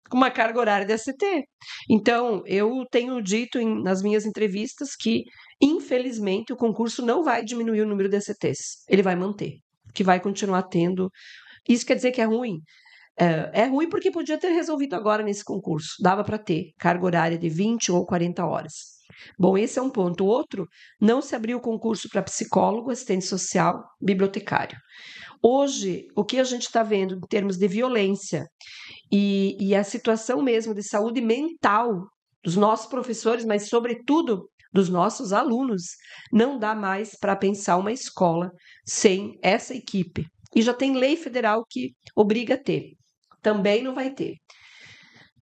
[SPEAKER 2] com uma carga horária da CT. Então, eu tenho dito nas minhas entrevistas que, infelizmente, o concurso não vai diminuir o número de CTs. Ele vai manter, que vai continuar tendo. Isso quer dizer que é ruim? É ruim porque podia ter resolvido agora nesse concurso. Dava para ter carga horária de 20 ou 40 horas. Bom, esse é um ponto. O outro, não se abriu o concurso para psicólogo, assistente social, bibliotecário. Hoje, o que a gente está vendo em termos de violência e a situação mesmo de saúde mental dos nossos professores, mas sobretudo dos nossos alunos, não dá mais para pensar uma escola sem essa equipe. E já tem lei federal que obriga a ter. Também não vai ter.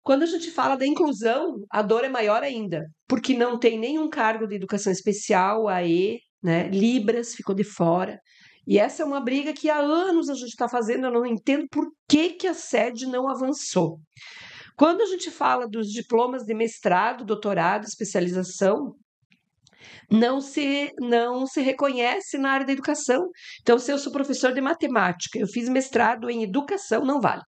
[SPEAKER 2] Quando a gente fala da inclusão, a dor é maior ainda, porque não tem nenhum cargo de educação especial, AE, né? Libras ficou de fora. E essa é uma briga que há anos a gente está fazendo, eu não entendo por que a sede não avançou. Quando a gente fala dos diplomas de mestrado, doutorado, especialização, não se reconhece na área da educação. Então, se eu sou professor de matemática, eu fiz mestrado em educação, não vale.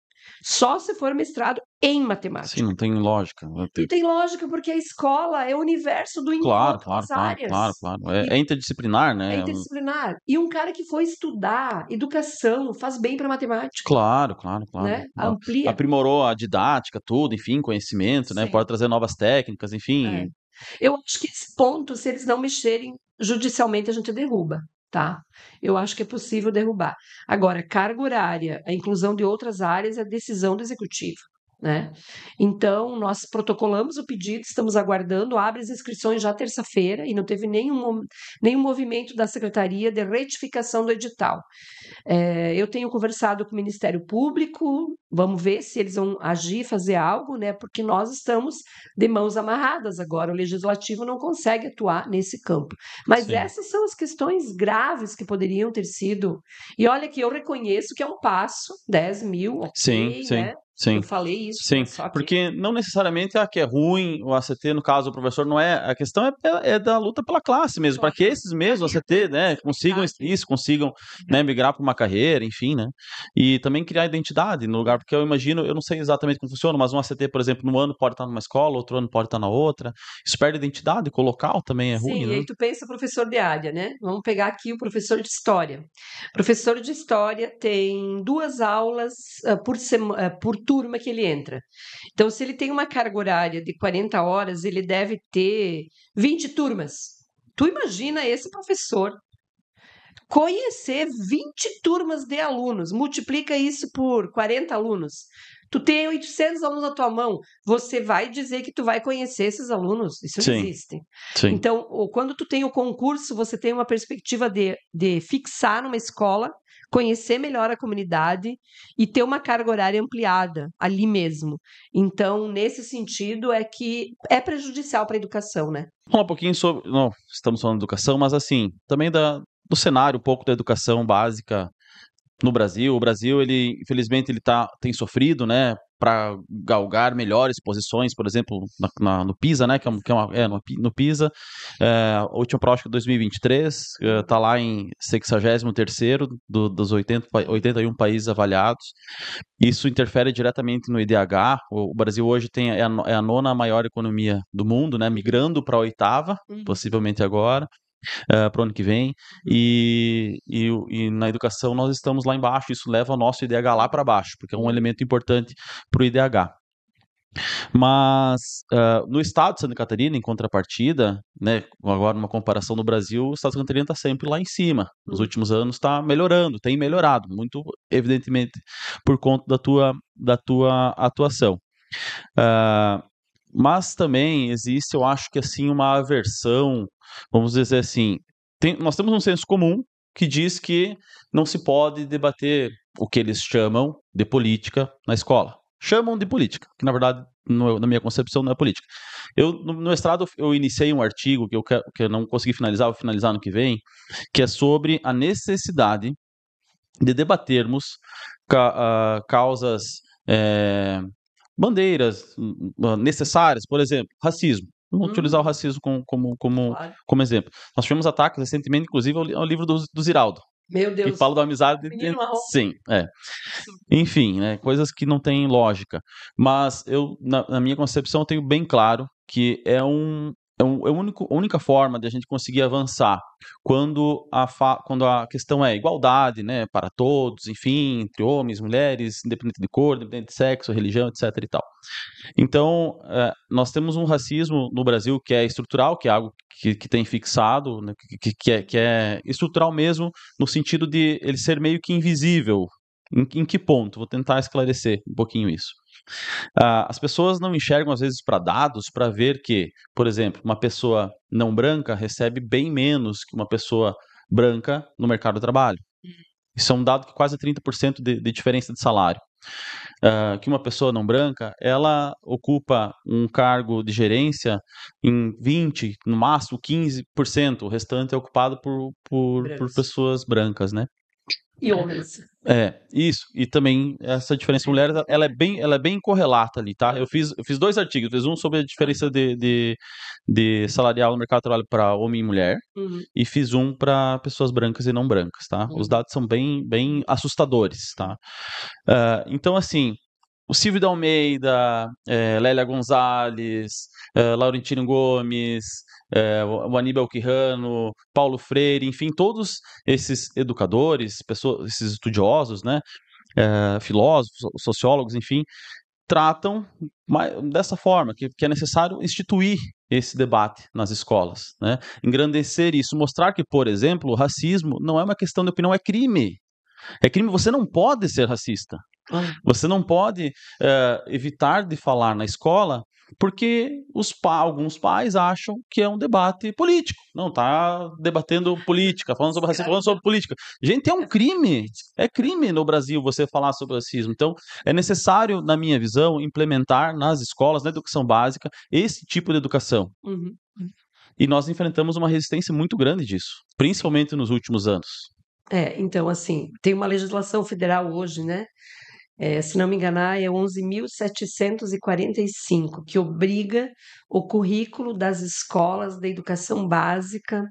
[SPEAKER 2] Só se for mestrado em
[SPEAKER 1] Sim,
[SPEAKER 2] matemática.
[SPEAKER 1] não tem lógica.
[SPEAKER 2] Não tem lógica, porque a escola é o universo do
[SPEAKER 1] Claro,
[SPEAKER 2] encontro
[SPEAKER 1] claro,
[SPEAKER 2] das
[SPEAKER 1] claro,
[SPEAKER 2] áreas.
[SPEAKER 1] claro, claro. É,
[SPEAKER 2] E
[SPEAKER 1] é interdisciplinar,
[SPEAKER 2] é
[SPEAKER 1] né?
[SPEAKER 2] interdisciplinar. E um cara que foi estudar educação faz bem para matemática,
[SPEAKER 1] Claro, claro, claro.
[SPEAKER 2] né? Amplia.
[SPEAKER 1] Aprimorou a didática, tudo, enfim, conhecimento, né?
[SPEAKER 2] Sim.
[SPEAKER 1] Pode trazer novas técnicas, enfim.
[SPEAKER 2] É. Eu acho que esse ponto, se eles não mexerem judicialmente, a gente derruba, tá? Eu acho que é possível derrubar. Agora, carga horária, a inclusão de outras áreas é decisão do executivo, né? Então, nós protocolamos o pedido, estamos aguardando, abre as inscrições já terça-feira e não teve nenhum movimento da secretaria de retificação do edital. Eu tenho conversado com o Ministério Público, vamos ver se eles vão agir, fazer algo, né? Porque nós estamos de mãos amarradas agora, o Legislativo não consegue atuar nesse campo. Mas
[SPEAKER 1] Sim.
[SPEAKER 2] essas são as questões graves que poderiam ter sido. E olha que eu reconheço que é um passo, 10 mil,
[SPEAKER 1] Sim,
[SPEAKER 2] ok,
[SPEAKER 1] sim,
[SPEAKER 2] né?
[SPEAKER 1] sim.
[SPEAKER 2] Eu falei isso,
[SPEAKER 1] Sim,
[SPEAKER 2] mas só que.
[SPEAKER 1] porque não necessariamente que é ruim o ACT, no caso, o professor não é. A questão é da luta pela classe mesmo, para que
[SPEAKER 2] Claro.
[SPEAKER 1] esses mesmos ACT, né, consigam isso, consigam, né, migrar para uma carreira, enfim, né? E também criar identidade no lugar, porque eu imagino, eu não sei exatamente como funciona, mas um ACT, por exemplo, no ano pode estar numa escola, outro ano pode estar na outra. Isso perde identidade, com o local também é ruim,
[SPEAKER 2] Sim, e
[SPEAKER 1] né?
[SPEAKER 2] aí tu pensa professor de área, né? Vamos pegar aqui o professor de história. Professor de história tem 2 aulas por turma que ele entra. Então, se ele tem uma carga horária de 40 horas, ele deve ter 20 turmas. Tu imagina esse professor conhecer 20 turmas de alunos, multiplica isso por 40 alunos. Tu tem 800 alunos na tua mão, você vai dizer que tu vai conhecer esses alunos? Isso não
[SPEAKER 1] Sim,
[SPEAKER 2] existe.
[SPEAKER 1] sim.
[SPEAKER 2] Então, quando tu tem o concurso, você tem uma perspectiva de fixar numa escola, conhecer melhor a comunidade e ter uma carga horária ampliada ali mesmo. Então, nesse sentido, é que é prejudicial para a educação, né?
[SPEAKER 1] Falar um pouquinho sobre. Não, estamos falando de educação, mas assim, também do cenário, um pouco da educação básica no Brasil. O Brasil, ele, infelizmente, tem sofrido, né, para galgar melhores posições, por exemplo, no PISA, né, no PISA, a última prova de 2023, está lá em 63º dos 81 países avaliados. Isso interfere diretamente no IDH. O Brasil hoje é a nona maior economia do mundo, né, migrando para a oitava, possivelmente agora, para o ano que vem, e na educação nós estamos lá embaixo, isso leva o nosso IDH lá para baixo, porque é um elemento importante para o IDH. Mas no estado de Santa Catarina, em contrapartida, né, agora numa comparação no Brasil, o estado de Santa Catarina está sempre lá em cima. Nos últimos anos está melhorando, tem melhorado, muito evidentemente por conta da tua atuação. Mas também existe, eu acho que assim, uma aversão, vamos dizer assim, nós temos um senso comum que diz que não se pode debater o que eles chamam de política na escola. Chamam de política, que na verdade, na minha concepção, não é política. No mestrado, eu iniciei um artigo que eu não consegui finalizar, vou finalizar no que vem, que é sobre a necessidade de debatermos causas, bandeiras necessárias, por exemplo, racismo. Vamos utilizar o racismo
[SPEAKER 2] Claro.
[SPEAKER 1] como exemplo. Nós tivemos ataques recentemente, inclusive, ao livro do Ziraldo,
[SPEAKER 2] Meu
[SPEAKER 1] que
[SPEAKER 2] Deus.
[SPEAKER 1] fala da amizade.
[SPEAKER 2] Menino marrom.
[SPEAKER 1] Sim, enfim, né, coisas que não têm lógica. Mas eu, na minha concepção, eu tenho bem claro que a única forma de a gente conseguir avançar quando a questão é igualdade, né, para todos, enfim, entre homens, mulheres, independente de cor, independente de sexo, religião, etc. e tal. Então, nós temos um racismo no Brasil que é estrutural, que é algo que tem fixado, né, que é estrutural mesmo, no sentido de ele ser meio que invisível. Em que ponto? Vou tentar esclarecer um pouquinho isso. As pessoas não enxergam, às vezes, para dados para ver que, por exemplo, uma pessoa não branca recebe bem menos que uma pessoa branca no mercado de trabalho. Isso é um dado que quase 30% de diferença de salário. Que uma pessoa não branca, ela ocupa um cargo de gerência em 20%, no máximo 15%, o restante é ocupado por
[SPEAKER 2] Brancos.
[SPEAKER 1] pessoas brancas, né?
[SPEAKER 2] E homens.
[SPEAKER 1] Isso. E também essa diferença de mulheres, ela é bem correlata ali, tá? Eu fiz 2 artigos, fiz um sobre a diferença de salarial no mercado de trabalho para homem e mulher,
[SPEAKER 2] Uhum.
[SPEAKER 1] e fiz um para pessoas brancas e não brancas, tá? Os dados são bem assustadores, tá? Então, assim, o Silvio de Almeida, Lélia Gonzalez, Laurentino Gomes, o Aníbal Quirrano, Paulo Freire, enfim, todos esses educadores, esses estudiosos, né, filósofos, sociólogos, enfim, tratam dessa forma, que é necessário instituir esse debate nas escolas, né? Engrandecer isso, mostrar que, por exemplo, o racismo não é uma questão de opinião, é crime. É crime, você não pode ser racista.
[SPEAKER 2] Ah,
[SPEAKER 1] Você não pode evitar de falar na escola porque alguns pais acham que é um debate político. Não, está debatendo política, falando sobre racismo, falando sobre política. Gente, é um crime. É crime no Brasil você falar sobre racismo. Então, é necessário, na minha visão, implementar nas escolas, na educação básica, esse tipo de educação.
[SPEAKER 2] uhum.
[SPEAKER 1] E nós enfrentamos uma resistência muito grande disso, principalmente nos últimos anos.
[SPEAKER 2] Então, assim, tem uma legislação federal hoje, né? Se não me enganar, é 11.745, que obriga o currículo das escolas da educação básica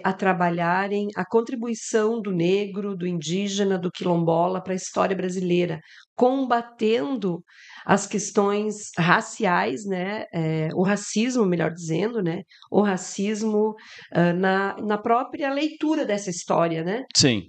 [SPEAKER 2] a trabalharem a contribuição do negro, do indígena, do quilombola para a história brasileira, combatendo as questões raciais, né? O racismo, melhor dizendo, né? O racismo na própria leitura dessa história, né?
[SPEAKER 1] Sim.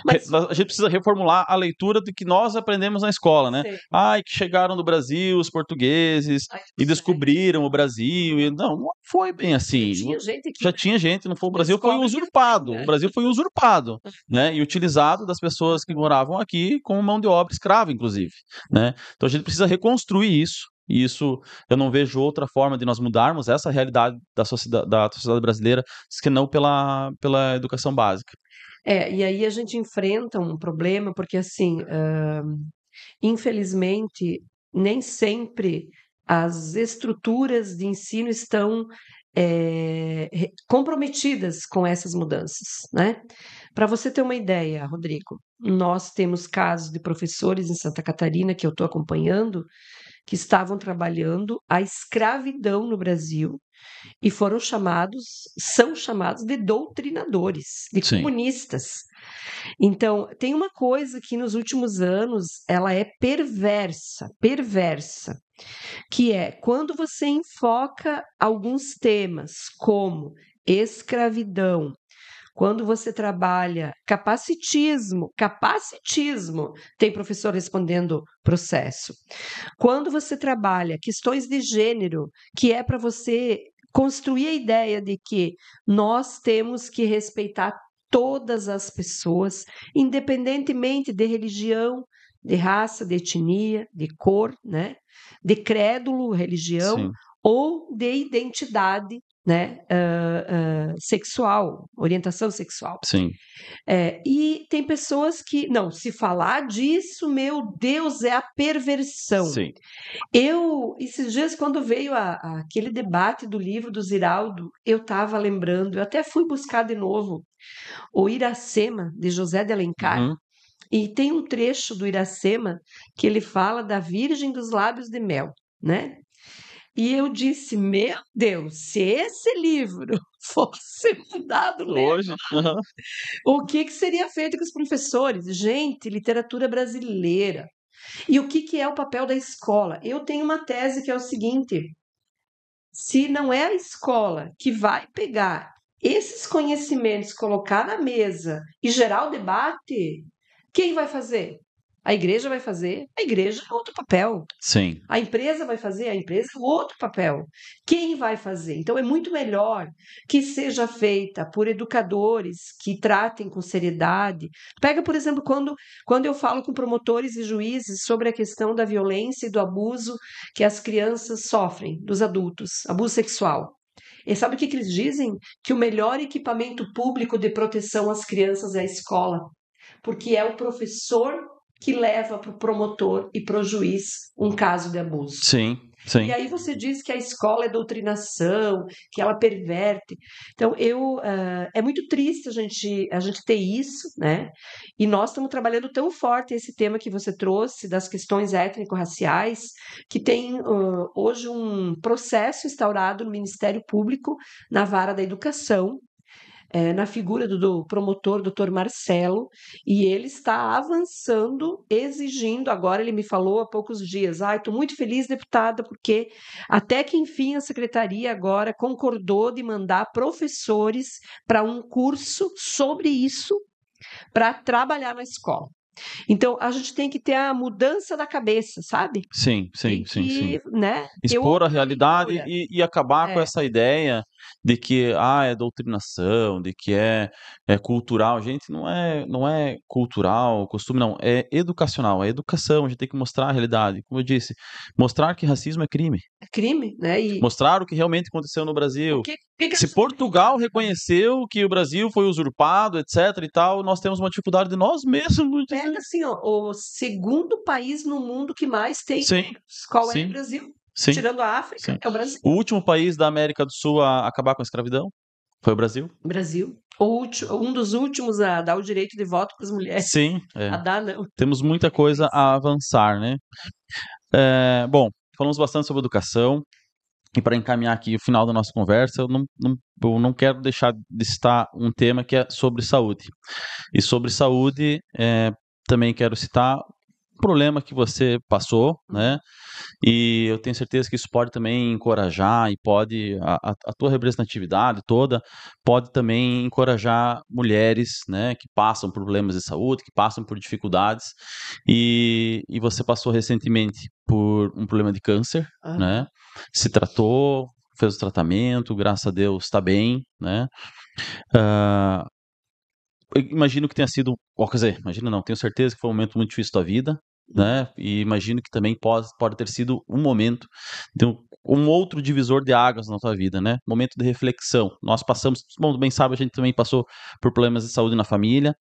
[SPEAKER 2] Mas,
[SPEAKER 1] A gente precisa reformular a leitura do que nós aprendemos na escola, né?
[SPEAKER 2] sei,
[SPEAKER 1] Ai, que chegaram no Brasil os portugueses
[SPEAKER 2] ai,
[SPEAKER 1] e
[SPEAKER 2] isso é.
[SPEAKER 1] descobriram o Brasil. Não foi bem
[SPEAKER 2] Já
[SPEAKER 1] assim.
[SPEAKER 2] tinha gente aqui,
[SPEAKER 1] Já tinha gente, não foi, o Brasil foi
[SPEAKER 2] descobre que
[SPEAKER 1] usurpado.
[SPEAKER 2] né?
[SPEAKER 1] O Brasil foi usurpado, né? E utilizado das pessoas que moravam aqui como mão de obra escrava, inclusive, né? Então a gente precisa reconstruir isso. E isso eu não vejo outra forma de nós mudarmos essa realidade da sociedade brasileira, que não pela educação básica.
[SPEAKER 2] E aí a gente enfrenta um problema, porque assim, infelizmente, nem sempre as estruturas de ensino estão comprometidas com essas mudanças, né? Para você ter uma ideia, Rodrigo, nós temos casos de professores em Santa Catarina que eu estou acompanhando que estavam trabalhando a escravidão no Brasil e são chamados de doutrinadores, de
[SPEAKER 1] Sim,
[SPEAKER 2] comunistas. Então, tem uma coisa que nos últimos anos ela é perversa, que é quando você enfoca alguns temas como escravidão, quando você trabalha capacitismo, tem professor respondendo processo. Quando você trabalha questões de gênero, que é para você construir a ideia de que nós temos que respeitar todas as pessoas, independentemente de religião, de raça, de etnia, de cor, né? De crédulo, religião
[SPEAKER 1] sim,
[SPEAKER 2] ou de identidade, né? Sexual, orientação sexual.
[SPEAKER 1] sim,
[SPEAKER 2] E tem pessoas que, não, se falar disso, meu Deus, é a perversão.
[SPEAKER 1] sim.
[SPEAKER 2] Esses dias, quando veio aquele debate do livro do Ziraldo, eu estava lembrando, eu até fui buscar de novo o Iracema, de José de Alencar,
[SPEAKER 1] Uhum.
[SPEAKER 2] e tem um trecho do Iracema que ele fala da Virgem dos Lábios de Mel, né? E eu disse, meu Deus, se esse livro fosse mudado,
[SPEAKER 1] Hoje, aham.
[SPEAKER 2] o que seria feito com os professores? Gente, literatura brasileira. E o que é o papel da escola? Eu tenho uma tese que é o seguinte: Se não é a escola que vai pegar esses conhecimentos, colocar na mesa e gerar o debate, quem vai fazer? A igreja vai fazer? A igreja é outro papel.
[SPEAKER 1] Sim,
[SPEAKER 2] A empresa vai fazer? A empresa é outro papel. Quem vai fazer? Então, é muito melhor que seja feita por educadores que tratem com seriedade. Pega, por exemplo, quando eu falo com promotores e juízes sobre a questão da violência e do abuso que as crianças sofrem dos adultos, abuso sexual. E sabe o que eles dizem? Que o melhor equipamento público de proteção às crianças é a escola, porque é o professor que leva para o promotor e para o juiz um caso de abuso.
[SPEAKER 1] sim,
[SPEAKER 2] E
[SPEAKER 1] sim.
[SPEAKER 2] aí você diz que a escola é doutrinação, que ela perverte. Então, é muito triste a gente ter isso, né? E nós estamos trabalhando tão forte esse tema que você trouxe, das questões étnico-raciais, que tem hoje um processo instaurado no Ministério Público, na vara da educação, na figura do promotor, doutor Marcelo, e ele está avançando, exigindo. Agora ele me falou há poucos dias: estou muito feliz, deputada, porque até que enfim a secretaria agora concordou de mandar professores para um curso sobre isso para trabalhar na escola. Então, a gente tem que ter a mudança da cabeça, sabe?
[SPEAKER 1] Sim, sim,
[SPEAKER 2] Tem
[SPEAKER 1] sim, sim.
[SPEAKER 2] que, né, ter
[SPEAKER 1] Expor a
[SPEAKER 2] outra
[SPEAKER 1] realidade
[SPEAKER 2] leitura.
[SPEAKER 1] e acabar com
[SPEAKER 2] É,
[SPEAKER 1] essa ideia de que é doutrinação, de que é cultural. Gente, não é cultural, costume não, é educacional, é educação, a gente tem que mostrar a realidade. Como eu disse, mostrar que racismo é crime,
[SPEAKER 2] é crime, né? E
[SPEAKER 1] mostrar o que realmente aconteceu no
[SPEAKER 2] o
[SPEAKER 1] Brasil.
[SPEAKER 2] que
[SPEAKER 1] Se
[SPEAKER 2] nós estamos
[SPEAKER 1] Portugal
[SPEAKER 2] vivendo?
[SPEAKER 1] reconheceu que o Brasil foi usurpado, etc e tal, nós temos uma dificuldade de nós mesmos dizer.
[SPEAKER 2] Pega assim, ó, o segundo país no mundo que mais tem
[SPEAKER 1] Sim,
[SPEAKER 2] negros. Qual é o
[SPEAKER 1] sim,
[SPEAKER 2] Brasil?
[SPEAKER 1] sim,
[SPEAKER 2] Tirando a África,
[SPEAKER 1] sim.
[SPEAKER 2] é o Brasil.
[SPEAKER 1] O último país da América do Sul a acabar com a escravidão foi o Brasil?
[SPEAKER 2] Brasil. Um dos últimos a dar o direito de voto para as mulheres.
[SPEAKER 1] Sim,
[SPEAKER 2] A dar, não.
[SPEAKER 1] temos muita coisa a avançar, né? Bom, falamos bastante sobre educação e para encaminhar aqui o final da nossa conversa, eu não quero deixar de citar um tema que é sobre saúde. E sobre saúde, também quero citar um problema que você passou, né? E eu tenho certeza que isso pode também encorajar e pode, a tua representatividade toda, pode também encorajar mulheres, né, que passam por problemas de saúde, que passam por dificuldades, e você passou recentemente por um problema de câncer, né,
[SPEAKER 2] Aham.
[SPEAKER 1] se tratou, fez o tratamento, graças a Deus está bem, né, ah, eu imagino que tenha sido, quer dizer, imagino não, tenho certeza que foi um momento muito difícil da tua vida, né? E imagino que também pode ter sido um momento, de um outro divisor de águas na tua vida, né? Momento de reflexão. Nós passamos, bom, bem sabe, a gente também passou por problemas de saúde na família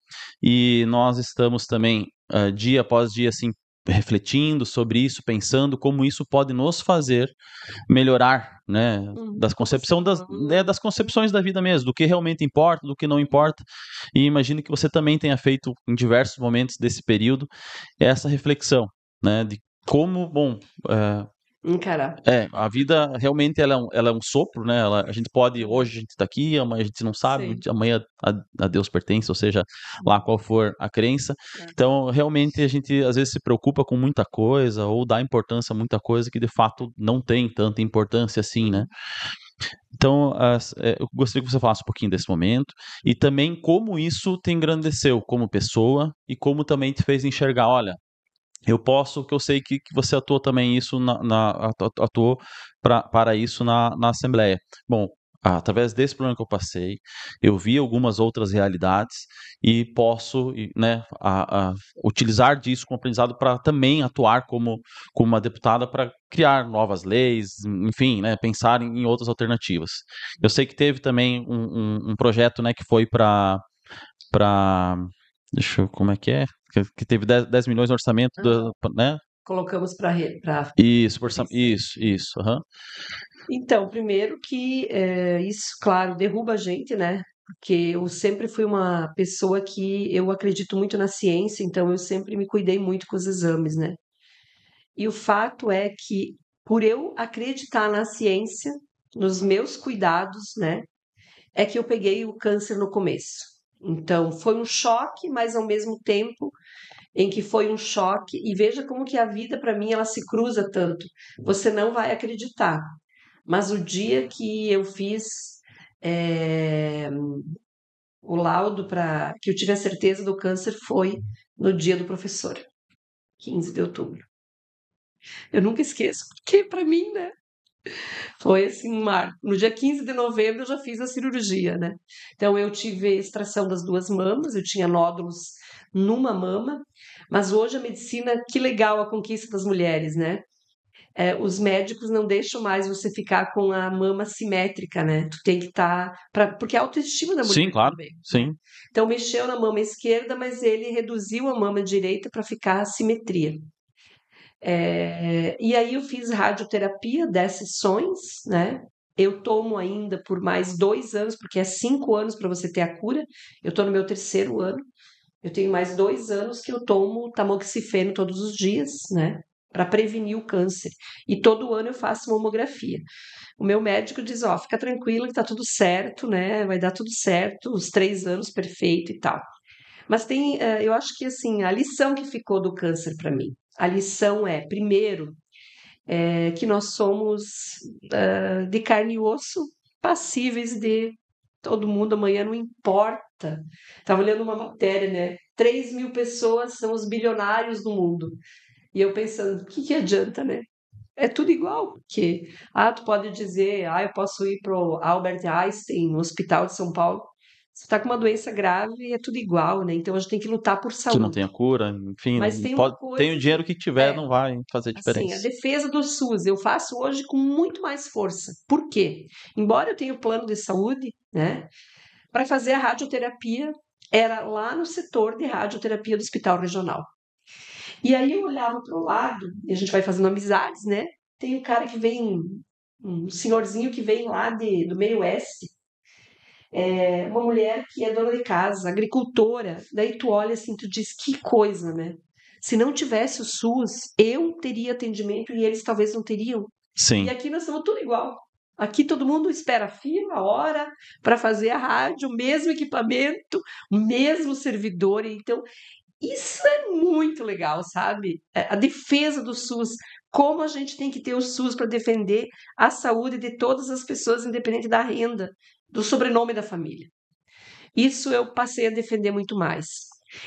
[SPEAKER 1] e nós estamos também dia após dia assim refletindo sobre isso, pensando como isso pode nos fazer melhorar, né,
[SPEAKER 2] Como ser humano.
[SPEAKER 1] das concepções da vida mesmo, do que realmente importa, do que não importa. E imagino que você também tenha feito em diversos momentos desse período essa reflexão, né, de como, bom,
[SPEAKER 2] Encarar.
[SPEAKER 1] a vida realmente ela é um sopro, né? A gente pode, hoje a gente está aqui, amanhã a gente não sabe,
[SPEAKER 2] Sim.
[SPEAKER 1] amanhã a Deus pertence, ou seja, lá qual for a crença.
[SPEAKER 2] É.
[SPEAKER 1] Então, realmente a gente às vezes se preocupa com muita coisa ou dá importância a muita coisa que de fato não tem tanta importância assim, né? Então, eu gostaria que você falasse um pouquinho desse momento e também como isso te engrandeceu como pessoa e como também te fez enxergar, olha, eu posso, que eu sei que você atuou também isso atuou para isso na Assembleia. Bom, através desse problema que eu passei, eu vi algumas outras realidades e posso, né, utilizar disso como aprendizado para também atuar como uma deputada para criar novas leis, enfim, né, pensar em outras alternativas. Eu sei que teve também um projeto, né, que foi para deixa eu, como é que é? Que teve 10 milhões no orçamento,
[SPEAKER 2] Aham.
[SPEAKER 1] né?
[SPEAKER 2] Colocamos para
[SPEAKER 1] Isso,
[SPEAKER 2] eleição.
[SPEAKER 1] isso, aham.
[SPEAKER 2] Então, primeiro que isso, claro, derruba a gente, né? Porque eu sempre fui uma pessoa que eu acredito muito na ciência, então eu sempre me cuidei muito com os exames, né? E o fato é que, por eu acreditar na ciência, nos meus cuidados, né, é que eu peguei o câncer no começo. Então, foi um choque, mas ao mesmo tempo em que foi um choque, e veja como que a vida para mim ela se cruza tanto. Você não vai acreditar. Mas o dia que eu fiz o laudo para que eu tive a certeza do câncer foi no dia do professor, 15 de outubro. Eu nunca esqueço, porque para mim, né, foi assim um marco. No dia 15 de novembro eu já fiz a cirurgia, né? Então eu tive extração das 2 mamas, eu tinha nódulos numa mama, mas hoje a medicina, que legal a conquista das mulheres, né? Os médicos não deixam mais você ficar com a mama simétrica, né? Tu tem que estar, porque a autoestima da
[SPEAKER 1] Sim,
[SPEAKER 2] mulher
[SPEAKER 1] claro.
[SPEAKER 2] também, né?
[SPEAKER 1] Sim.
[SPEAKER 2] Então mexeu na mama esquerda, mas ele reduziu a mama direita para ficar a simetria. E aí eu fiz radioterapia, 10 sessões, né? Eu tomo ainda por mais 2 anos, porque é 5 anos para você ter a cura. Eu estou no meu 3º ano. Eu tenho mais 2 anos que eu tomo tamoxifeno todos os dias, né? Para prevenir o câncer. E todo ano eu faço mamografia. O meu médico diz, ó, fica tranquila que tá tudo certo, né? Vai dar tudo certo, os 3 anos perfeito e tal. Mas tem, eu acho que assim, a lição que ficou do câncer para mim, a lição é, primeiro, que nós somos de carne e osso, passíveis de todo mundo amanhã, não importa. Estava lendo uma matéria, né? 3.000 pessoas são os bilionários do mundo. E eu pensando, o que adianta, né? É tudo igual, porque tu pode dizer, eu posso ir para o Albert Einstein, no Hospital de São Paulo. Se está com uma doença grave, é tudo igual, né? Então a gente tem que lutar por
[SPEAKER 1] Que não
[SPEAKER 2] saúde.
[SPEAKER 1] tenha cura, enfim,
[SPEAKER 2] Mas tem uma
[SPEAKER 1] pode, tem
[SPEAKER 2] coisa
[SPEAKER 1] o
[SPEAKER 2] que
[SPEAKER 1] dinheiro que tiver,
[SPEAKER 2] é,
[SPEAKER 1] não vai fazer
[SPEAKER 2] assim, a
[SPEAKER 1] diferença.
[SPEAKER 2] defesa do SUS eu faço hoje com muito mais força. Por quê? Embora eu tenha o plano de saúde, né? Para fazer a radioterapia era lá no setor de radioterapia do Hospital Regional. E aí eu olhava para o lado, e a gente vai fazendo amizades, né? Tem um cara que vem, um senhorzinho que vem lá do meio oeste, uma mulher que é dona de casa, agricultora. Daí tu olha assim, tu diz, que coisa, né? Se não tivesse o SUS, eu teria atendimento e eles talvez não teriam. E
[SPEAKER 1] Sim.
[SPEAKER 2] aqui nós estamos tudo igual. Aqui todo mundo espera fila, hora para fazer a rádio, o mesmo equipamento, o mesmo servidor. Então, isso é muito legal, sabe? A defesa do SUS, como a gente tem que ter o SUS para defender a saúde de todas as pessoas, independente da renda, do sobrenome da família. Isso eu passei a defender muito mais.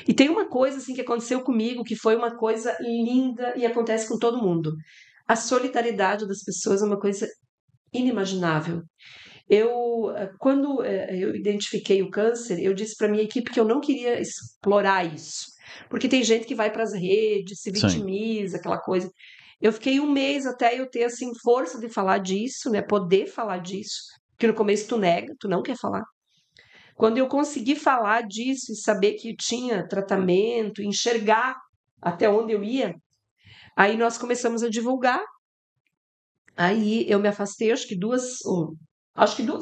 [SPEAKER 2] E tem uma coisa assim que aconteceu comigo, que foi uma coisa linda e acontece com todo mundo. A solidariedade das pessoas é uma coisa inimaginável. Quando eu identifiquei o câncer, eu disse para minha equipe que eu não queria explorar isso, porque tem gente que vai para as redes, se
[SPEAKER 1] Sim.
[SPEAKER 2] vitimiza, aquela coisa. Eu fiquei um mês até eu ter assim força de falar disso, né? Poder falar disso, porque no começo tu nega, tu não quer falar. Quando eu consegui falar disso e saber que tinha tratamento, enxergar até onde eu ia, aí nós começamos a divulgar. Aí eu me afastei, acho que 2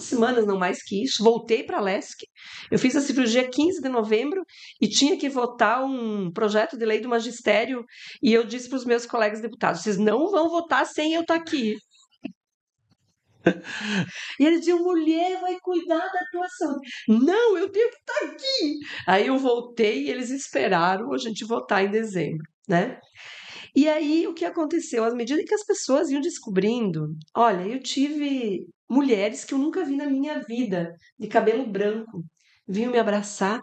[SPEAKER 2] semanas, não mais que isso, voltei para a LESC. Eu fiz a cirurgia 15 de novembro e tinha que votar um projeto de lei do magistério e eu disse para os meus colegas deputados, vocês não vão votar sem eu estar aqui. E eles diziam, mulher vai cuidar da tua saúde. Não, eu tenho que estar aqui. Aí eu voltei e eles esperaram a gente votar em dezembro, né? E aí, o que aconteceu? À medida que as pessoas iam descobrindo, olha, eu tive mulheres que eu nunca vi na minha vida, de cabelo branco, vinham me abraçar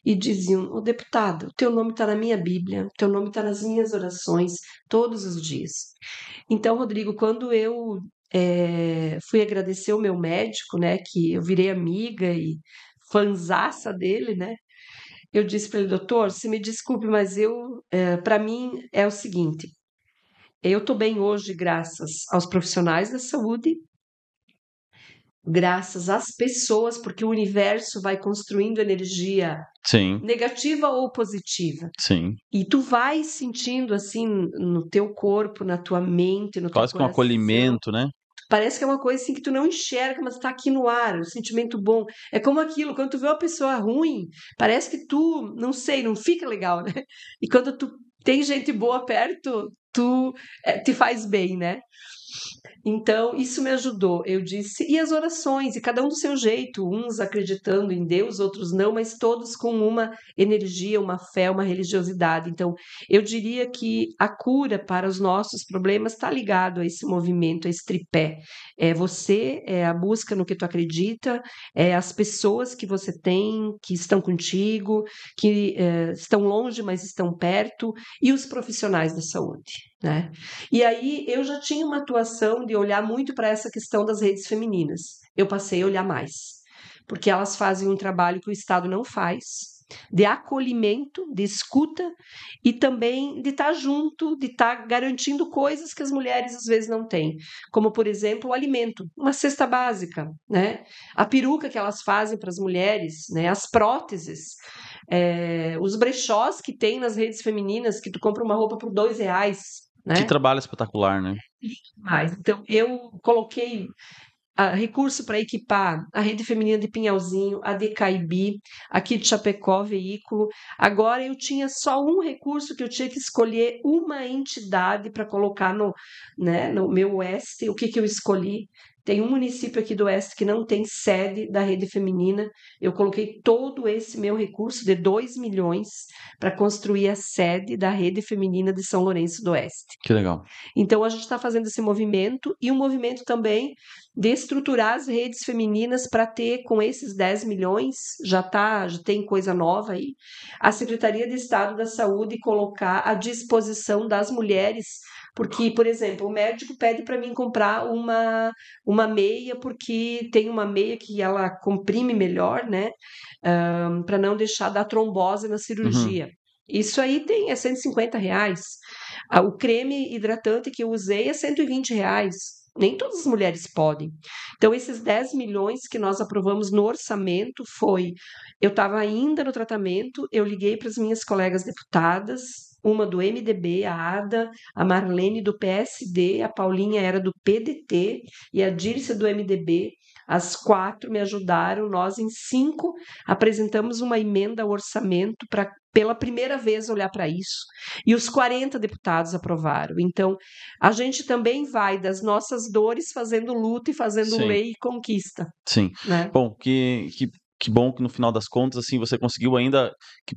[SPEAKER 2] e diziam: Ô deputado, teu nome está na minha Bíblia, teu nome está nas minhas orações, todos os dias. Então, Rodrigo, quando eu fui agradecer o meu médico, né, que eu virei amiga e fanzaça dele, né? Eu disse para ele, doutor, se me desculpe, mas para mim é o seguinte, eu estou bem hoje graças aos profissionais da saúde, graças às pessoas, porque o universo vai construindo energia
[SPEAKER 1] Sim.
[SPEAKER 2] negativa ou positiva.
[SPEAKER 1] Sim.
[SPEAKER 2] E tu vai sentindo assim no teu corpo, na tua mente, no teu
[SPEAKER 1] Quase que um
[SPEAKER 2] coração.
[SPEAKER 1] acolhimento, né?
[SPEAKER 2] Parece que é uma coisa assim que tu não enxerga, mas está aqui no ar, um sentimento bom. É como aquilo, quando tu vê uma pessoa ruim, parece que tu, não sei, não fica legal, né? E quando tu tem gente boa perto, tu te faz bem, né? Então, isso me ajudou. Eu disse, e as orações, e cada um do seu jeito, uns acreditando em Deus, outros não, mas todos com uma energia, uma fé, uma religiosidade. Então, eu diria que a cura para os nossos problemas está ligado a esse movimento, a esse tripé. É você, é a busca no que tu acredita, é as pessoas que você tem, que estão contigo, que estão longe, mas estão perto, e os profissionais da saúde, né? E aí eu já tinha uma atuação de olhar muito para essa questão das redes femininas. Eu passei a olhar mais, porque elas fazem um trabalho que o Estado não faz, de acolhimento, de escuta e também de estar junto, de estar garantindo coisas que as mulheres às vezes não têm, como por exemplo o alimento, uma cesta básica, né? A peruca que elas fazem para as mulheres, né? As próteses, os brechós que tem nas redes femininas, que tu compra uma roupa por R$ 2,
[SPEAKER 1] Que
[SPEAKER 2] né?
[SPEAKER 1] trabalho espetacular, né?
[SPEAKER 2] Mas, então, eu coloquei recurso para equipar a Rede Feminina de Pinhalzinho, a de Caibi, aqui de Chapecó, veículo. Agora eu tinha só um recurso que eu tinha que escolher uma entidade para colocar né, no meu oeste. O que eu escolhi? Tem um município aqui do oeste que não tem sede da Rede Feminina. Eu coloquei todo esse meu recurso de 2 milhões para construir a sede da Rede Feminina de São Lourenço do Oeste.
[SPEAKER 1] Que legal.
[SPEAKER 2] Então, a gente está fazendo esse movimento e um movimento também de estruturar as redes femininas para ter, com esses 10 milhões, já tem coisa nova aí, a Secretaria de Estado da Saúde colocar à disposição das mulheres, porque, por exemplo, o médico pede para mim comprar uma meia, porque tem uma meia que ela comprime melhor, né, para não deixar dar trombose na cirurgia. Isso aí é R$ 150. O creme hidratante que eu usei é R$ 120. Nem todas as mulheres podem. Então, esses 10 milhões que nós aprovamos no orçamento eu estava ainda no tratamento, eu liguei para as minhas colegas deputadas, uma do MDB, a Ada, a Marlene do PSD, a Paulinha era do PDT e a Dirce do MDB. As 4 me ajudaram, nós em 5 apresentamos uma emenda ao orçamento para, pela primeira vez, olhar para isso. E os 40 deputados aprovaram. Então, a gente também vai das nossas dores fazendo luta e fazendo
[SPEAKER 1] Sim.
[SPEAKER 2] lei e conquista.
[SPEAKER 1] Sim.
[SPEAKER 2] Né?
[SPEAKER 1] Bom, que bom que no final das contas, assim, você conseguiu ainda.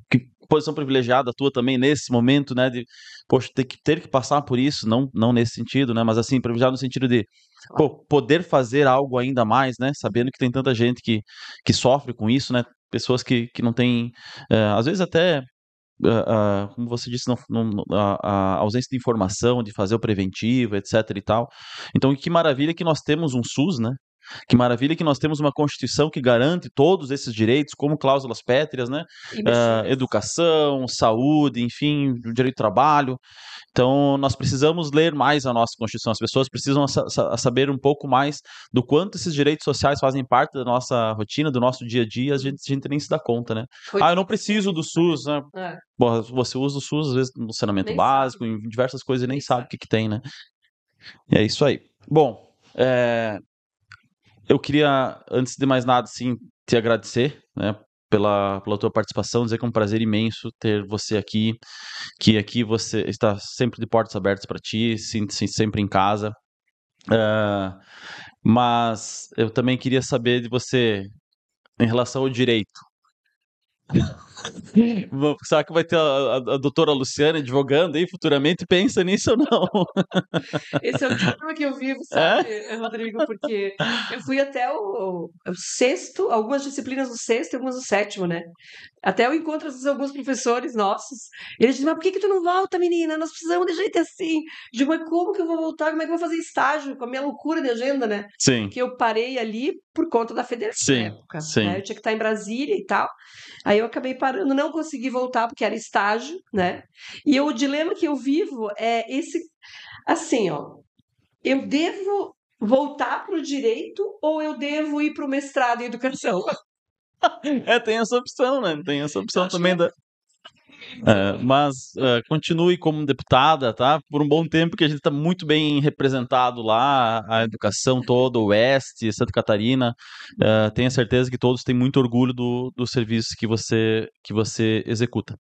[SPEAKER 1] Que posição privilegiada tua também nesse momento, né? De, poxa, ter que passar por isso, não nesse sentido, né? Mas assim, privilegiado no sentido de poder fazer algo ainda mais, né? Sabendo que tem tanta gente que sofre com isso, né? Pessoas que não têm, às vezes até. Como você disse, a ausência de informação, de fazer o preventivo, etc. e tal. Então, que maravilha que nós temos um SUS, né? Que maravilha que nós temos uma Constituição que garante todos esses direitos, como cláusulas pétreas, né? Educação, saúde, enfim, o direito do trabalho. Então, nós precisamos ler mais a nossa Constituição. As pessoas precisam saber um pouco mais do quanto esses direitos sociais fazem parte da nossa rotina, do nosso dia a dia, a gente nem se dá conta, né? Eu não preciso do SUS, né? Bom, você usa o SUS, às vezes, no saneamento básico, em diversas coisas, e nem sabe o que tem, né? E é isso aí. Bom, eu queria, antes de mais nada, assim, te agradecer, né, pela tua participação, dizer que é um prazer imenso ter você aqui, que aqui você está sempre de portas abertas para ti, sinta-se sempre em casa. Mas eu também queria saber de você em relação ao direito. Será que vai ter a doutora Luciana advogando aí futuramente? Pensa nisso ou não?
[SPEAKER 2] Esse é o dilema que eu vivo, sabe, Rodrigo? Porque eu fui até o sexto, algumas disciplinas do sexto e algumas do sétimo, né? Até eu encontro às vezes, alguns professores nossos. Eles dizem, mas por que tu não volta, menina? Nós precisamos de jeito assim. Digo, mas como que eu vou voltar? Como é que eu vou fazer estágio? Com a minha loucura de agenda, né?
[SPEAKER 1] Sim.
[SPEAKER 2] Porque eu parei ali por conta da federação na época.
[SPEAKER 1] Sim.
[SPEAKER 2] Né? Eu tinha que estar em Brasília e tal. Aí eu acabei parando, não consegui voltar porque era estágio, né? E o dilema que eu vivo é esse, assim, ó. Eu devo voltar para o direito ou eu devo ir para o mestrado em educação?
[SPEAKER 1] Tem essa opção, né? Tem essa opção também mas continue como deputada, tá? Por um bom tempo que a gente está muito bem representado lá, a educação toda, o Oeste, Santa Catarina. Tenha certeza que todos têm muito orgulho do serviço que você executa.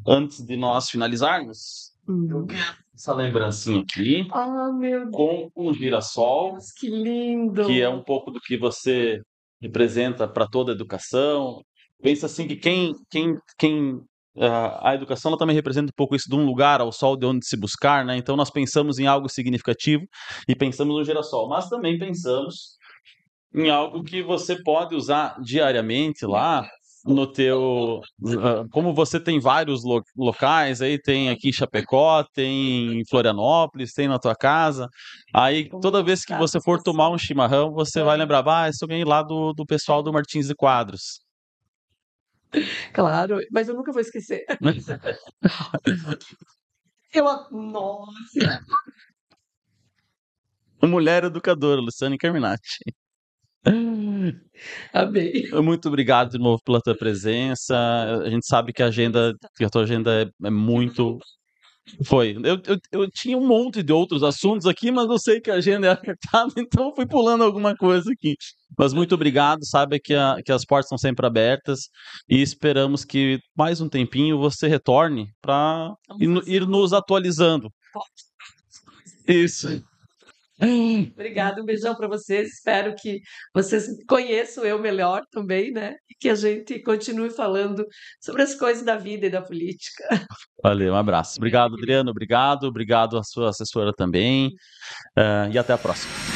[SPEAKER 1] Antes de nós finalizarmos, eu quero essa lembrancinha aqui
[SPEAKER 2] Ah, meu
[SPEAKER 1] com um girassol,
[SPEAKER 2] Deus, que lindo!
[SPEAKER 1] que é um pouco do que você representa para toda a educação. Pensa assim que a educação ela também representa um pouco isso de um lugar ao sol de onde se buscar, né? Então nós pensamos em algo significativo e pensamos no girassol, mas também pensamos em algo que você pode usar diariamente lá no teu, como você tem vários locais, aí tem aqui em Chapecó, tem em Florianópolis, tem na tua casa, aí toda vez que você for tomar um chimarrão, você vai lembrar, isso eu ganhei lá do pessoal do Martins de Quadros.
[SPEAKER 2] Claro, mas eu nunca vou esquecer. Nossa,
[SPEAKER 1] Mulher educadora, Luciane Carminati.
[SPEAKER 2] amei.
[SPEAKER 1] Muito obrigado de novo pela tua presença. A gente sabe que a tua agenda é muito. Foi. Eu tinha um monte de outros assuntos aqui, mas eu sei que a agenda é apertada, então eu fui pulando alguma coisa aqui. Mas muito obrigado, sabe que as portas estão sempre abertas e esperamos que mais um tempinho você retorne para ir nos atualizando. Isso.
[SPEAKER 2] Obrigada, um beijão para vocês. Espero que vocês conheçam eu melhor também, né? E que a gente continue falando sobre as coisas da vida e da política.
[SPEAKER 1] Valeu, um abraço. Obrigado, Adriano. Obrigado à sua assessora também. E até a próxima.